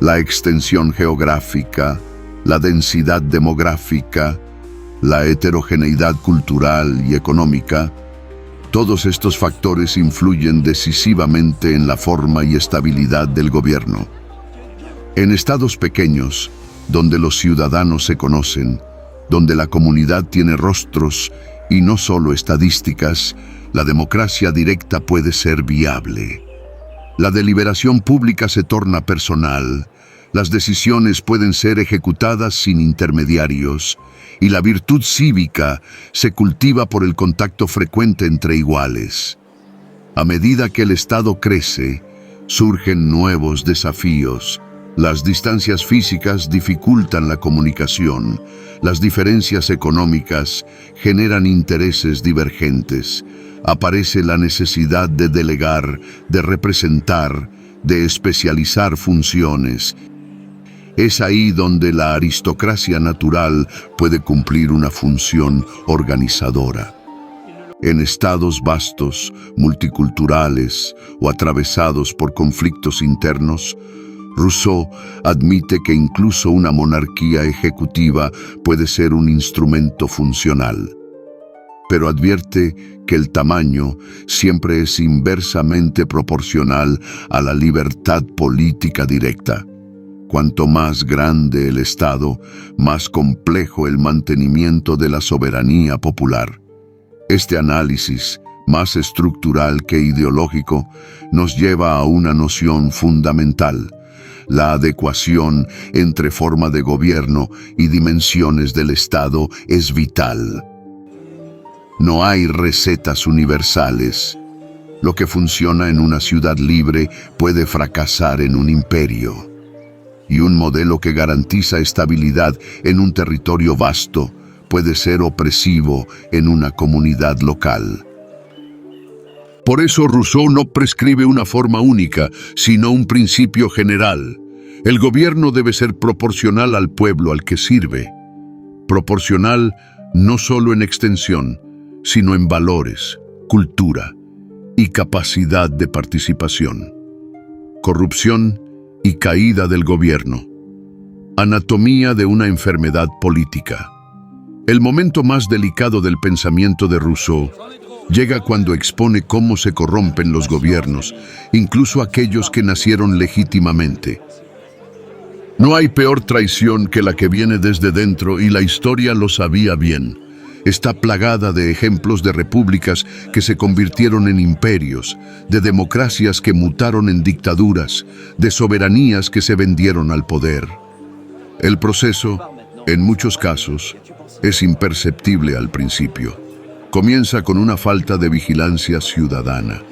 [SPEAKER 1] La extensión geográfica, la densidad demográfica, la heterogeneidad cultural y económica, todos estos factores influyen decisivamente en la forma y estabilidad del gobierno. En estados pequeños, donde los ciudadanos se conocen, donde la comunidad tiene rostros y no solo estadísticas, la democracia directa puede ser viable. La deliberación pública se torna personal, las decisiones pueden ser ejecutadas sin intermediarios, y la virtud cívica se cultiva por el contacto frecuente entre iguales. A medida que el Estado crece, surgen nuevos desafíos. Las distancias físicas dificultan la comunicación, las diferencias económicas generan intereses divergentes, aparece la necesidad de delegar, de representar, de especializar funciones. Es ahí donde la aristocracia natural puede cumplir una función organizadora. En estados vastos, multiculturales o atravesados por conflictos internos, Rousseau admite que incluso una monarquía ejecutiva puede ser un instrumento funcional. pero advierte que el tamaño siempre es inversamente proporcional a la libertad política directa. Cuanto más grande el Estado, más complejo el mantenimiento de la soberanía popular. Este análisis, más estructural que ideológico, nos lleva a una noción fundamental: la adecuación entre forma de gobierno y dimensiones del Estado es vital. No hay recetas universales. Lo que funciona en una ciudad libre puede fracasar en un imperio. Y un modelo que garantiza estabilidad en un territorio vasto puede ser opresivo en una comunidad local. Por eso Rousseau no prescribe una forma única, sino un principio general. El gobierno debe ser proporcional al pueblo al que sirve. Proporcional no solo en extensión, sino en valores, cultura y capacidad de participación. Corrupción y caída del gobierno. Anatomía de una enfermedad política. El momento más delicado del pensamiento de Rousseau llega cuando expone cómo se corrompen los gobiernos, incluso aquellos que nacieron legítimamente. No hay peor traición que la que viene desde dentro, y la historia lo sabía bien. Está plagada de ejemplos de repúblicas que se convirtieron en imperios, de democracias que mutaron en dictaduras, de soberanías que se vendieron al poder. El proceso, en muchos casos, es imperceptible al principio. Comienza con una falta de vigilancia ciudadana.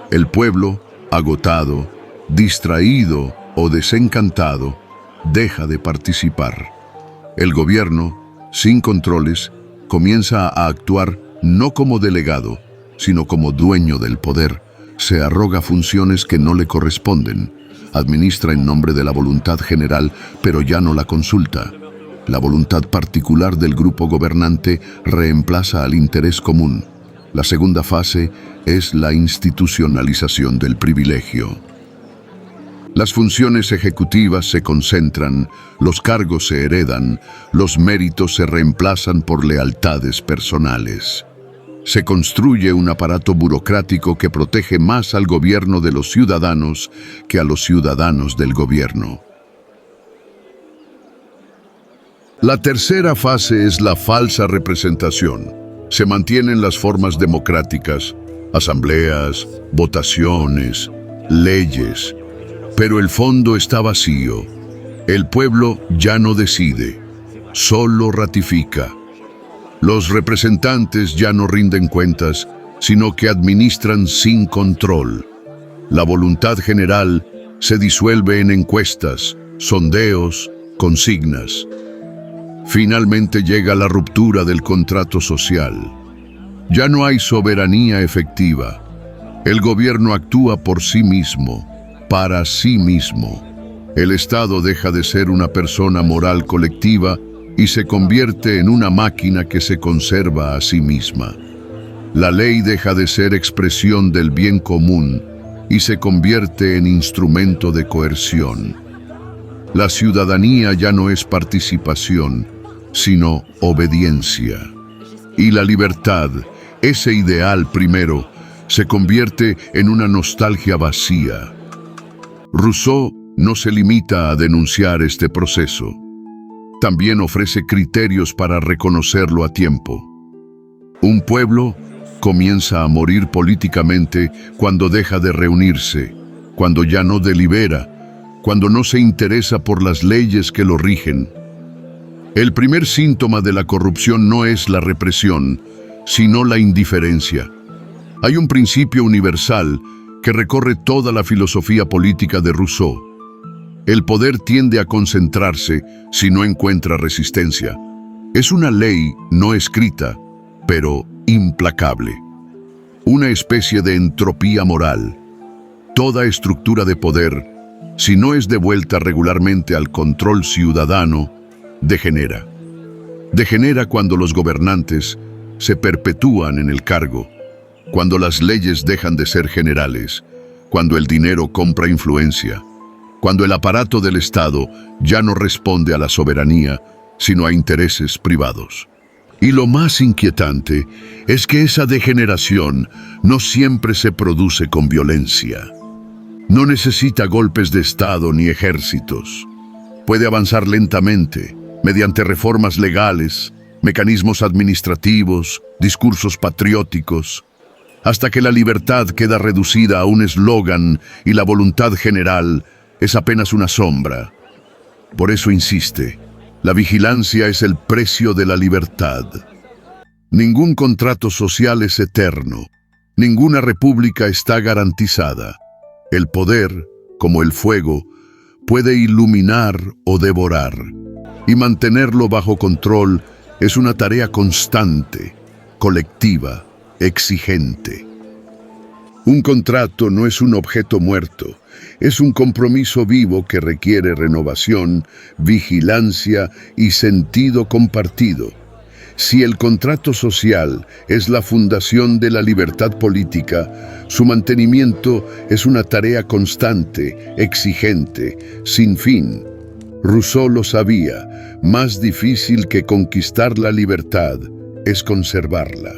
[SPEAKER 1] El pueblo, agotado, distraído o desencantado, deja de participar. El gobierno, sin controles, comienza a actuar no como delegado, sino como dueño del poder. Se arroga funciones que no le corresponden. Administra en nombre de la voluntad general, pero ya no la consulta. La voluntad particular del grupo gobernante reemplaza al interés común. La segunda fase es la institucionalización del privilegio. Las funciones ejecutivas se concentran, los cargos se heredan, los méritos se reemplazan por lealtades personales. Se construye un aparato burocrático que protege más al gobierno de los ciudadanos que a los ciudadanos del gobierno. La tercera fase es la falsa representación. Se mantienen las formas democráticas, asambleas, votaciones, leyes, pero el fondo está vacío. El pueblo ya no decide, solo ratifica. Los representantes ya no rinden cuentas, sino que administran sin control. La voluntad general se disuelve en encuestas, sondeos, consignas. Finalmente llega la ruptura del contrato social. Ya no hay soberanía efectiva. El gobierno actúa por sí mismo, para sí mismo. El Estado deja de ser una persona moral colectiva y se convierte en una máquina que se conserva a sí misma. La ley deja de ser expresión del bien común y se convierte en instrumento de coerción. La ciudadanía ya no es participación, sino obediencia. Y la libertad, ese ideal primero, se convierte en una nostalgia vacía. Rousseau no se limita a denunciar este proceso. También ofrece criterios para reconocerlo a tiempo. Un pueblo comienza a morir políticamente cuando deja de reunirse, cuando ya no delibera, cuando no se interesa por las leyes que lo rigen. El primer síntoma de la corrupción no es la represión, sino la indiferencia. Hay un principio universal que recorre toda la filosofía política de Rousseau. El poder tiende a concentrarse si no encuentra resistencia. Es una ley no escrita, pero implacable. Una especie de entropía moral. Toda estructura de poder, si no es devuelta regularmente al control ciudadano, degenera. Degenera cuando los gobernantes se perpetúan en el cargo, cuando las leyes dejan de ser generales, cuando el dinero compra influencia, cuando el aparato del Estado ya no responde a la soberanía, sino a intereses privados. Y lo más inquietante es que esa degeneración no siempre se produce con violencia. No necesita golpes de Estado ni ejércitos. Puede avanzar lentamente, mediante reformas legales, mecanismos administrativos, discursos patrióticos, hasta que la libertad queda reducida a un eslogan y la voluntad general es apenas una sombra. Por eso insiste, la vigilancia es el precio de la libertad. Ningún contrato social es eterno, ninguna república está garantizada. El poder, como el fuego, puede iluminar o devorar, y mantenerlo bajo control es una tarea constante, colectiva, exigente. Un contrato no es un objeto muerto, es un compromiso vivo que requiere renovación, vigilancia y sentido compartido. Si el contrato social es la fundación de la libertad política, su mantenimiento es una tarea constante, exigente, sin fin. Rousseau lo sabía, más difícil que conquistar la libertad es conservarla.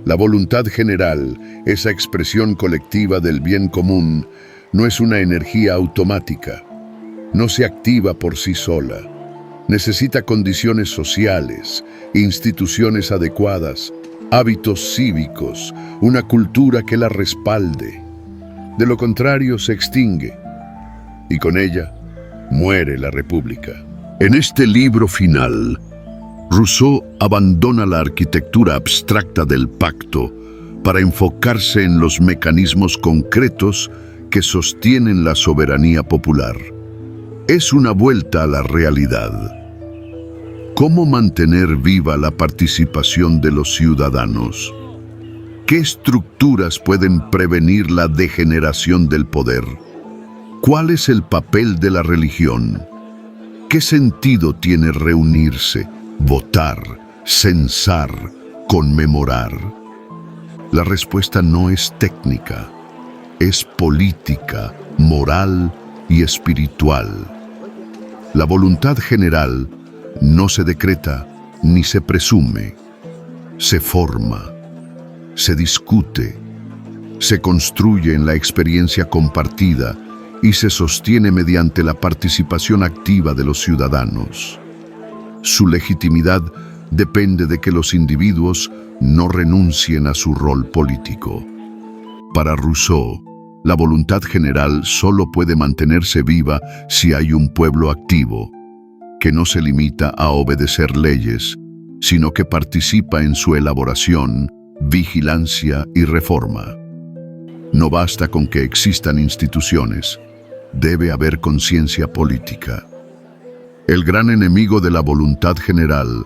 [SPEAKER 1] La voluntad general, esa expresión colectiva del bien común, no es una energía automática. No se activa por sí sola. Necesita condiciones sociales, instituciones adecuadas, hábitos cívicos, una cultura que la respalde. De lo contrario, se extingue, y con ella muere la República. En este libro final, Rousseau abandona la arquitectura abstracta del pacto para enfocarse en los mecanismos concretos que sostienen la soberanía popular. Es una vuelta a la realidad. ¿Cómo mantener viva la participación de los ciudadanos? ¿Qué estructuras pueden prevenir la degeneración del poder? ¿Cuál es el papel de la religión? ¿Qué sentido tiene reunirse, votar, censar, conmemorar? La respuesta no es técnica, es política, moral y espiritual. La voluntad general no se decreta ni se presume, se forma, se discute, se construye en la experiencia compartida y se sostiene mediante la participación activa de los ciudadanos. Su legitimidad depende de que los individuos no renuncien a su rol político. Para Rousseau, la voluntad general solo puede mantenerse viva si hay un pueblo activo, que no se limita a obedecer leyes, sino que participa en su elaboración, vigilancia y reforma. No basta con que existan instituciones, debe haber conciencia política. El gran enemigo de la voluntad general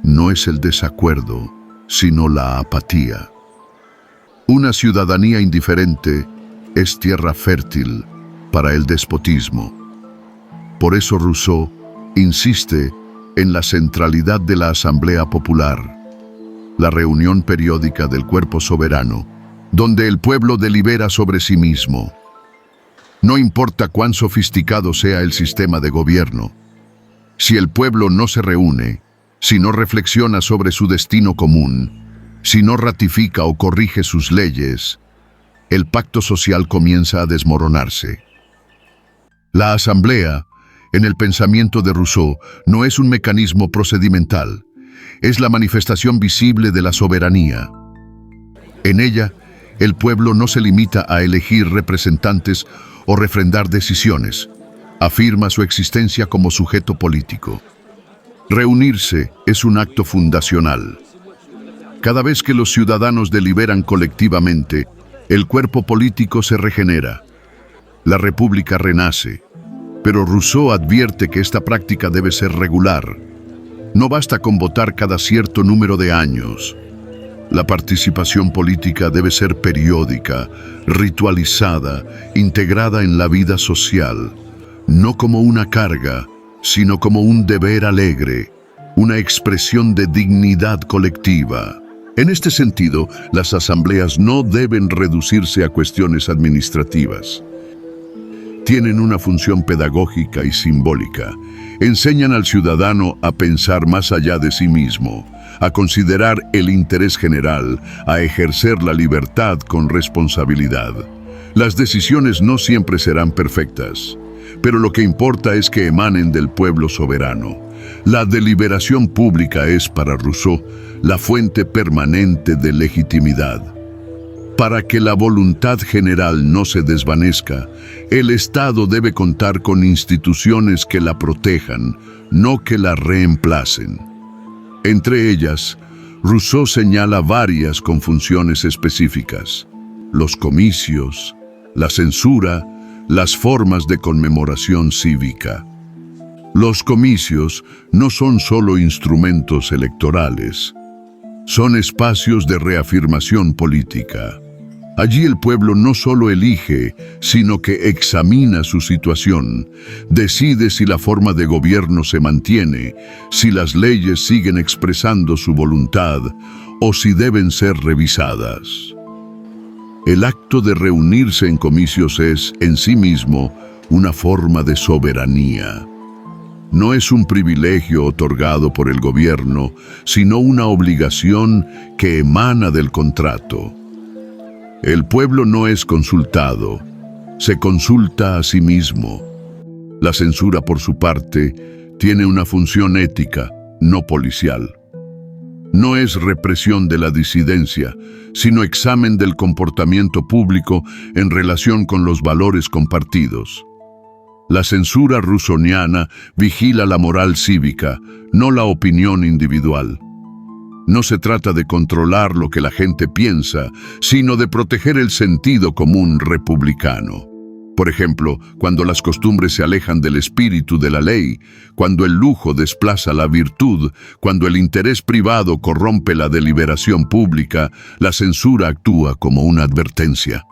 [SPEAKER 1] no es el desacuerdo, sino la apatía. Una ciudadanía indiferente es tierra fértil para el despotismo. Por eso Rousseau insiste en la centralidad de la Asamblea Popular, la reunión periódica del cuerpo soberano, donde el pueblo delibera sobre sí mismo. No importa cuán sofisticado sea el sistema de gobierno, si el pueblo no se reúne, si no reflexiona sobre su destino común, si no ratifica o corrige sus leyes, el pacto social comienza a desmoronarse. La asamblea, en el pensamiento de Rousseau, no es un mecanismo procedimental, es la manifestación visible de la soberanía. En ella, el pueblo no se limita a elegir representantes o refrendar decisiones, afirma su existencia como sujeto político. Reunirse es un acto fundacional. Cada vez que los ciudadanos deliberan colectivamente, el cuerpo político se regenera. La república renace. Pero Rousseau advierte que esta práctica debe ser regular. No basta con votar cada cierto número de años. La participación política debe ser periódica, ritualizada, integrada en la vida social, no como una carga, sino como un deber alegre, una expresión de dignidad colectiva. En este sentido, las asambleas no deben reducirse a cuestiones administrativas. Tienen una función pedagógica y simbólica. Enseñan al ciudadano a pensar más allá de sí mismo, a considerar el interés general, a ejercer la libertad con responsabilidad. Las decisiones no siempre serán perfectas, pero lo que importa es que emanen del pueblo soberano. La deliberación pública es, para Rousseau, la fuente permanente de legitimidad. Para que la voluntad general no se desvanezca, el Estado debe contar con instituciones que la protejan, no que la reemplacen. Entre ellas, Rousseau señala varias con funciones específicas: los comicios, la censura, las formas de conmemoración cívica. Los comicios no son solo instrumentos electorales, son espacios de reafirmación política. Allí el pueblo no solo elige, sino que examina su situación, decide si la forma de gobierno se mantiene, si las leyes siguen expresando su voluntad o si deben ser revisadas. El acto de reunirse en comicios es, en sí mismo, una forma de soberanía. No es un privilegio otorgado por el gobierno, sino una obligación que emana del contrato. El pueblo no es consultado, se consulta a sí mismo. La censura, por su parte, tiene una función ética, no policial. No es represión de la disidencia, sino examen del comportamiento público en relación con los valores compartidos. La censura rousseauiana vigila la moral cívica, no la opinión individual. No se trata de controlar lo que la gente piensa, sino de proteger el sentido común republicano. Por ejemplo, cuando las costumbres se alejan del espíritu de la ley, cuando el lujo desplaza la virtud, cuando el interés privado corrompe la deliberación pública, la censura actúa como una advertencia.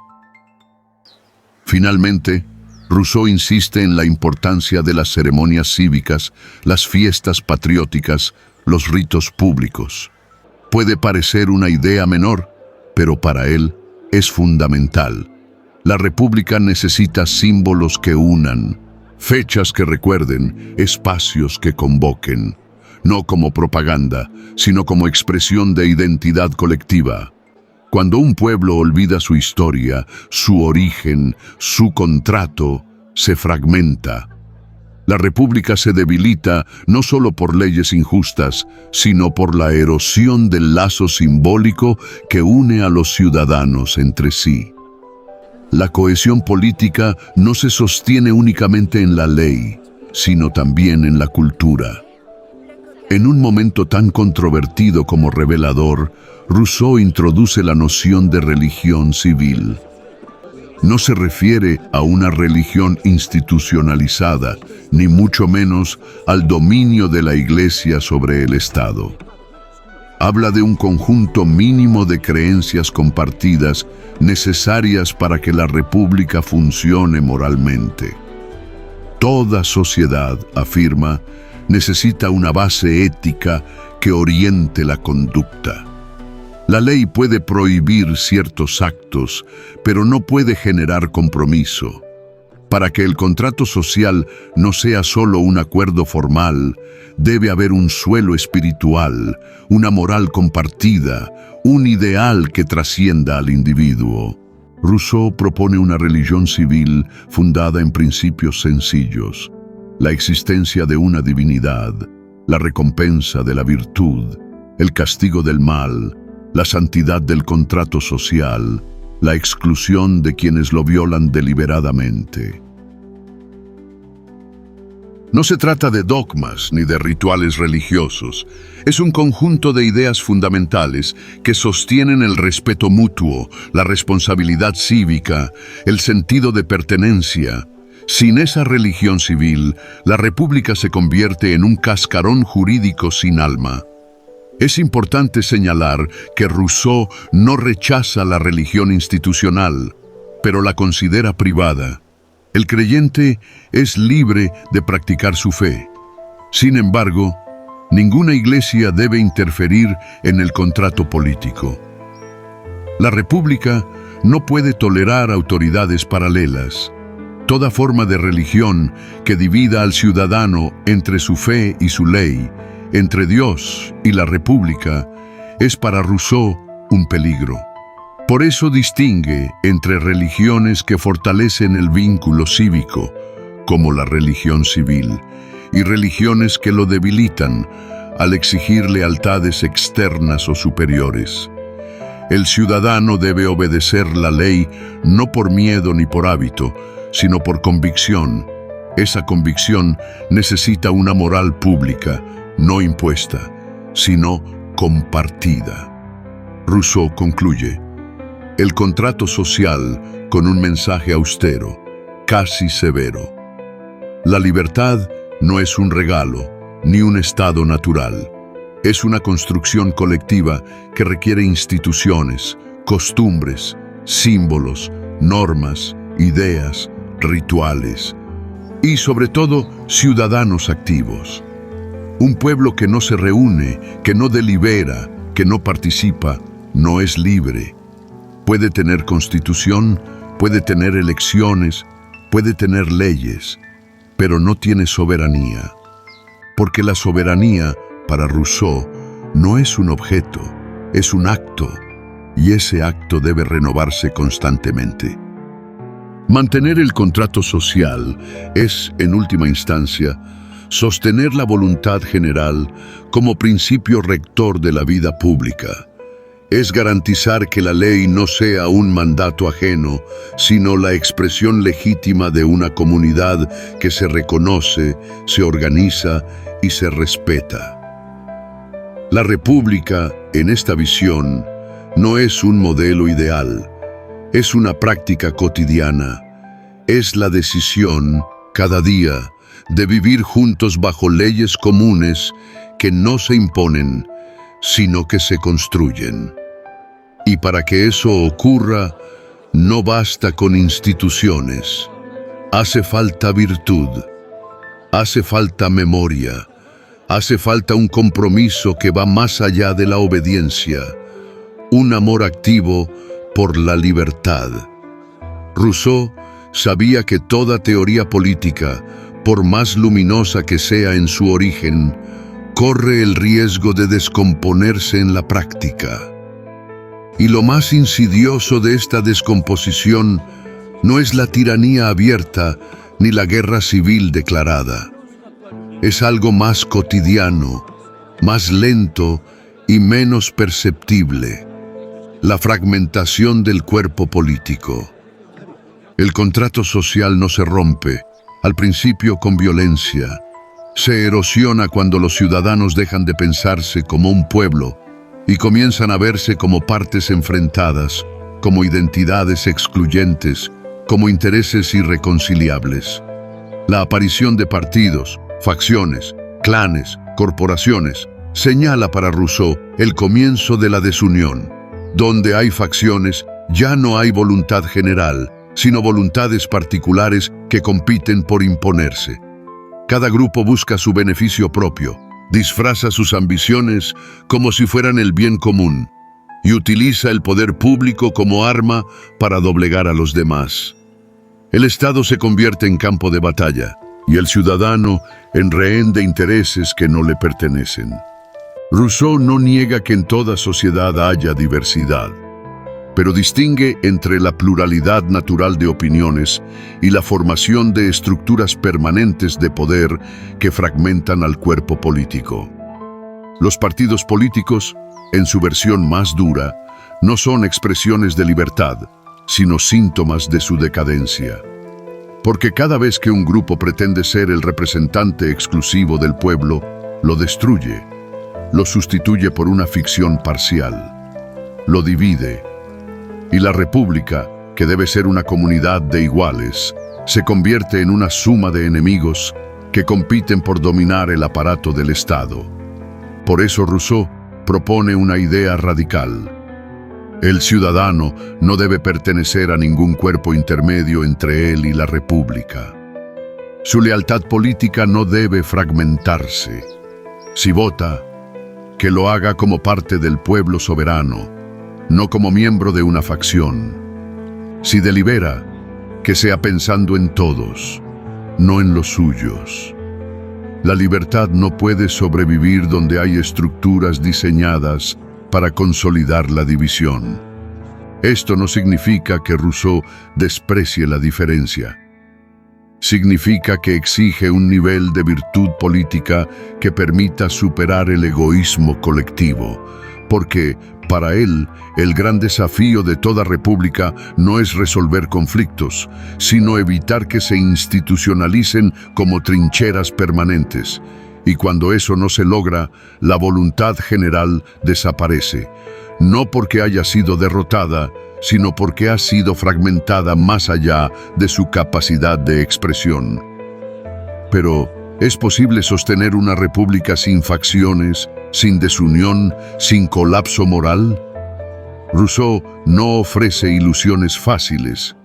[SPEAKER 1] Finalmente, Rousseau insiste en la importancia de las ceremonias cívicas, las fiestas patrióticas, los ritos públicos. Puede parecer una idea menor, pero para él es fundamental. La República necesita símbolos que unan, fechas que recuerden, espacios que convoquen, no como propaganda, sino como expresión de identidad colectiva. Cuando un pueblo olvida su historia, su origen, su contrato, se fragmenta. La República se debilita no solo por leyes injustas, sino por la erosión del lazo simbólico que une a los ciudadanos entre sí. La cohesión política no se sostiene únicamente en la ley, sino también en la cultura. En un momento tan controvertido como revelador, Rousseau introduce la noción de religión civil. No se refiere a una religión institucionalizada, ni mucho menos al dominio de la Iglesia sobre el Estado. Habla de un conjunto mínimo de creencias compartidas necesarias para que la República funcione moralmente. Toda sociedad, afirma, necesita una base ética que oriente la conducta. La ley puede prohibir ciertos actos, pero no puede generar compromiso. Para que el contrato social no sea solo un acuerdo formal, debe haber un suelo espiritual, una moral compartida, un ideal que trascienda al individuo. Rousseau propone una religión civil fundada en principios sencillos: la existencia de una divinidad, la recompensa de la virtud, el castigo del mal, la santidad del contrato social, la exclusión de quienes lo violan deliberadamente. No se trata de dogmas ni de rituales religiosos. Es un conjunto de ideas fundamentales que sostienen el respeto mutuo, la responsabilidad cívica, el sentido de pertenencia. Sin esa religión civil, la República se convierte en un cascarón jurídico sin alma. Es importante señalar que Rousseau no rechaza la religión institucional, pero la considera privada. El creyente es libre de practicar su fe. Sin embargo, ninguna iglesia debe interferir en el contrato político. La República no puede tolerar autoridades paralelas. Toda forma de religión que divida al ciudadano entre su fe y su ley entre Dios y la República es para Rousseau un peligro. Por eso distingue entre religiones que fortalecen el vínculo cívico, como la religión civil, y religiones que lo debilitan al exigir lealtades externas o superiores. El ciudadano debe obedecer la ley no por miedo ni por hábito, sino por convicción. Esa convicción necesita una moral pública, no impuesta, sino compartida. Rousseau concluye: el contrato social con un mensaje austero, casi severo. La libertad no es un regalo, ni un estado natural. Es una construcción colectiva que requiere instituciones, costumbres, símbolos, normas, ideas, rituales y, sobre todo, ciudadanos activos. Un pueblo que no se reúne, que no delibera, que no participa, no es libre. Puede tener constitución, puede tener elecciones, puede tener leyes, pero no tiene soberanía. Porque la soberanía, para Rousseau, no es un objeto, es un acto, y ese acto debe renovarse constantemente. Mantener el contrato social es, en última instancia, sostener la voluntad general como principio rector de la vida pública. Es garantizar que la ley no sea un mandato ajeno, sino la expresión legítima de una comunidad que se reconoce, se organiza y se respeta. La República, en esta visión, no es un modelo ideal, es una práctica cotidiana, es la decisión, cada día, de vivir juntos bajo leyes comunes que no se imponen, sino que se construyen. Y para que eso ocurra, no basta con instituciones. Hace falta virtud, hace falta memoria, hace falta un compromiso que va más allá de la obediencia, un amor activo por la libertad. Rousseau sabía que toda teoría política, por más luminosa que sea en su origen, corre el riesgo de descomponerse en la práctica. Y lo más insidioso de esta descomposición no es la tiranía abierta ni la guerra civil declarada. Es algo más cotidiano, más lento y menos perceptible: la fragmentación del cuerpo político. El contrato social no se rompe, al principio con violencia. Se erosiona cuando los ciudadanos dejan de pensarse como un pueblo y comienzan a verse como partes enfrentadas, como identidades excluyentes, como intereses irreconciliables. La aparición de partidos, facciones, clanes, corporaciones, señala para Rousseau el comienzo de la desunión. Donde hay facciones, ya no hay voluntad general, sino voluntades particulares que compiten por imponerse. Cada grupo busca su beneficio propio, disfraza sus ambiciones como si fueran el bien común y utiliza el poder público como arma para doblegar a los demás. El Estado se convierte en campo de batalla y el ciudadano en rehén de intereses que no le pertenecen. Rousseau no niega que en toda sociedad haya diversidad, pero distingue entre la pluralidad natural de opiniones y la formación de estructuras permanentes de poder que fragmentan al cuerpo político. Los partidos políticos, en su versión más dura, no son expresiones de libertad, sino síntomas de su decadencia. Porque cada vez que un grupo pretende ser el representante exclusivo del pueblo, lo destruye, lo sustituye por una ficción parcial, lo divide. Y la República, que debe ser una comunidad de iguales, se convierte en una suma de enemigos que compiten por dominar el aparato del Estado. Por eso Rousseau propone una idea radical. El ciudadano no debe pertenecer a ningún cuerpo intermedio entre él y la República. Su lealtad política no debe fragmentarse. Si vota, que lo haga como parte del pueblo soberano, no como miembro de una facción. Si delibera, que sea pensando en todos, no en los suyos. La libertad no puede sobrevivir donde hay estructuras diseñadas para consolidar la división. Esto no significa que Rousseau desprecie la diferencia. Significa que exige un nivel de virtud política que permita superar el egoísmo colectivo, porque, para él, el gran desafío de toda república no es resolver conflictos, sino evitar que se institucionalicen como trincheras permanentes. Y cuando eso no se logra, la voluntad general desaparece, no porque haya sido derrotada, sino porque ha sido fragmentada más allá de su capacidad de expresión. Pero, ¿es posible sostener una república sin facciones, sin desunión, sin colapso moral? Rousseau no ofrece ilusiones fáciles.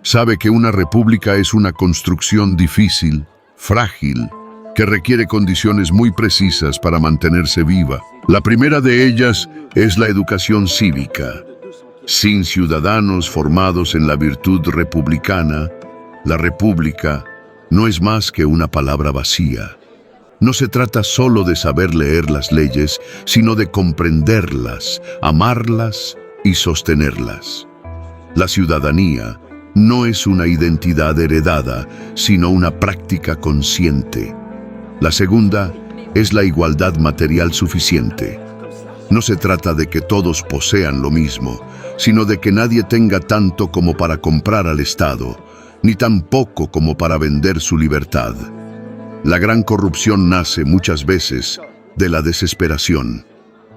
[SPEAKER 1] Sabe que una república es una construcción difícil, frágil, que requiere condiciones muy precisas para mantenerse viva. La primera de ellas es la educación cívica. Sin ciudadanos formados en la virtud republicana, la república no es más que una palabra vacía. No se trata solo de saber leer las leyes, sino de comprenderlas, amarlas y sostenerlas. La ciudadanía no es una identidad heredada, sino una práctica consciente. La segunda es la igualdad material suficiente. No se trata de que todos posean lo mismo, sino de que nadie tenga tanto como para comprar al Estado, ni tan poco como para vender su libertad. La gran corrupción nace muchas veces de la desesperación,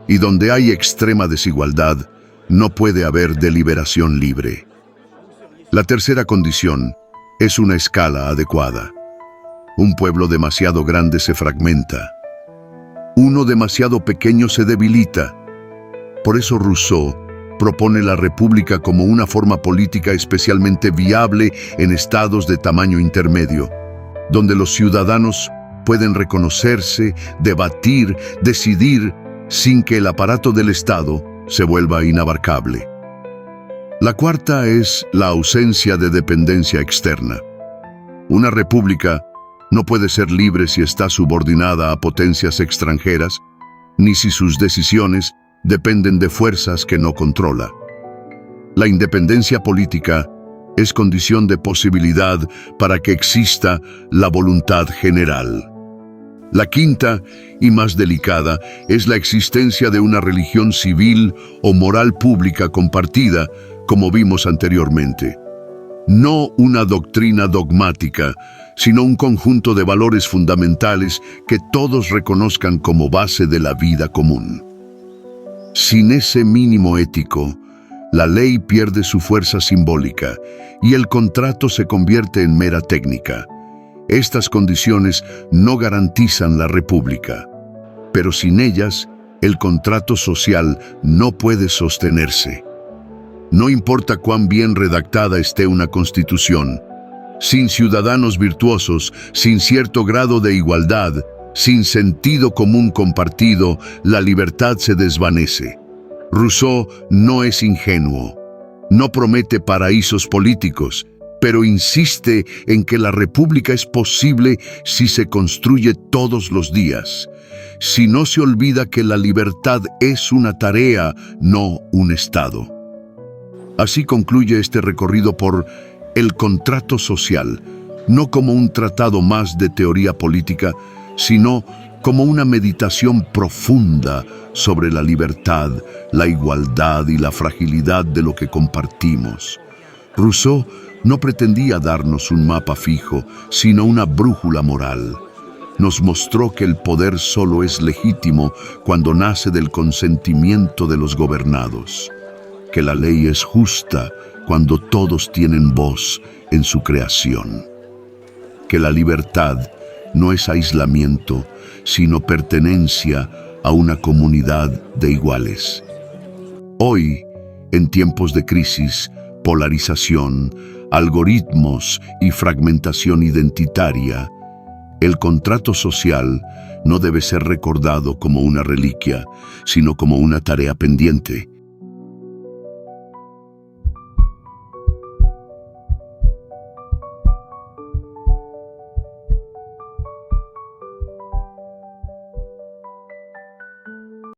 [SPEAKER 1] y donde hay extrema desigualdad, no puede haber deliberación libre. La tercera condición es una escala adecuada. Un pueblo demasiado grande se fragmenta. Uno demasiado pequeño se debilita. Por eso Rousseau propone la república como una forma política especialmente viable en estados de tamaño intermedio, donde los ciudadanos pueden reconocerse, debatir, decidir, sin que el aparato del Estado se vuelva inabarcable. La cuarta es la ausencia de dependencia externa. Una república no puede ser libre si está subordinada a potencias extranjeras, ni si sus decisiones dependen de fuerzas que no controla. La independencia política es condición de posibilidad para que exista la voluntad general. La quinta y más delicada es la existencia de una religión civil o moral pública compartida, como vimos anteriormente. No una doctrina dogmática, sino un conjunto de valores fundamentales que todos reconozcan como base de la vida común. Sin ese mínimo ético, la ley pierde su fuerza simbólica y el contrato se convierte en mera técnica. Estas condiciones no garantizan la república, pero sin ellas, el contrato social no puede sostenerse. No importa cuán bien redactada esté una constitución, sin ciudadanos virtuosos, sin cierto grado de igualdad, sin sentido común compartido, la libertad se desvanece. Rousseau no es ingenuo, no promete paraísos políticos, pero insiste en que la república es posible si se construye todos los días, si no se olvida que la libertad es una tarea, no un estado. Así concluye este recorrido por el contrato social, no como un tratado más de teoría política, sino como una meditación profunda sobre la libertad, la igualdad y la fragilidad de lo que compartimos. Rousseau no pretendía darnos un mapa fijo, sino una brújula moral. Nos mostró que el poder solo es legítimo cuando nace del consentimiento de los gobernados, que la ley es justa cuando todos tienen voz en su creación, que la libertad no es aislamiento, sino pertenencia a una comunidad de iguales. Hoy, en tiempos de crisis, polarización, algoritmos y fragmentación identitaria, el contrato social no debe ser recordado como una reliquia, sino como una tarea pendiente.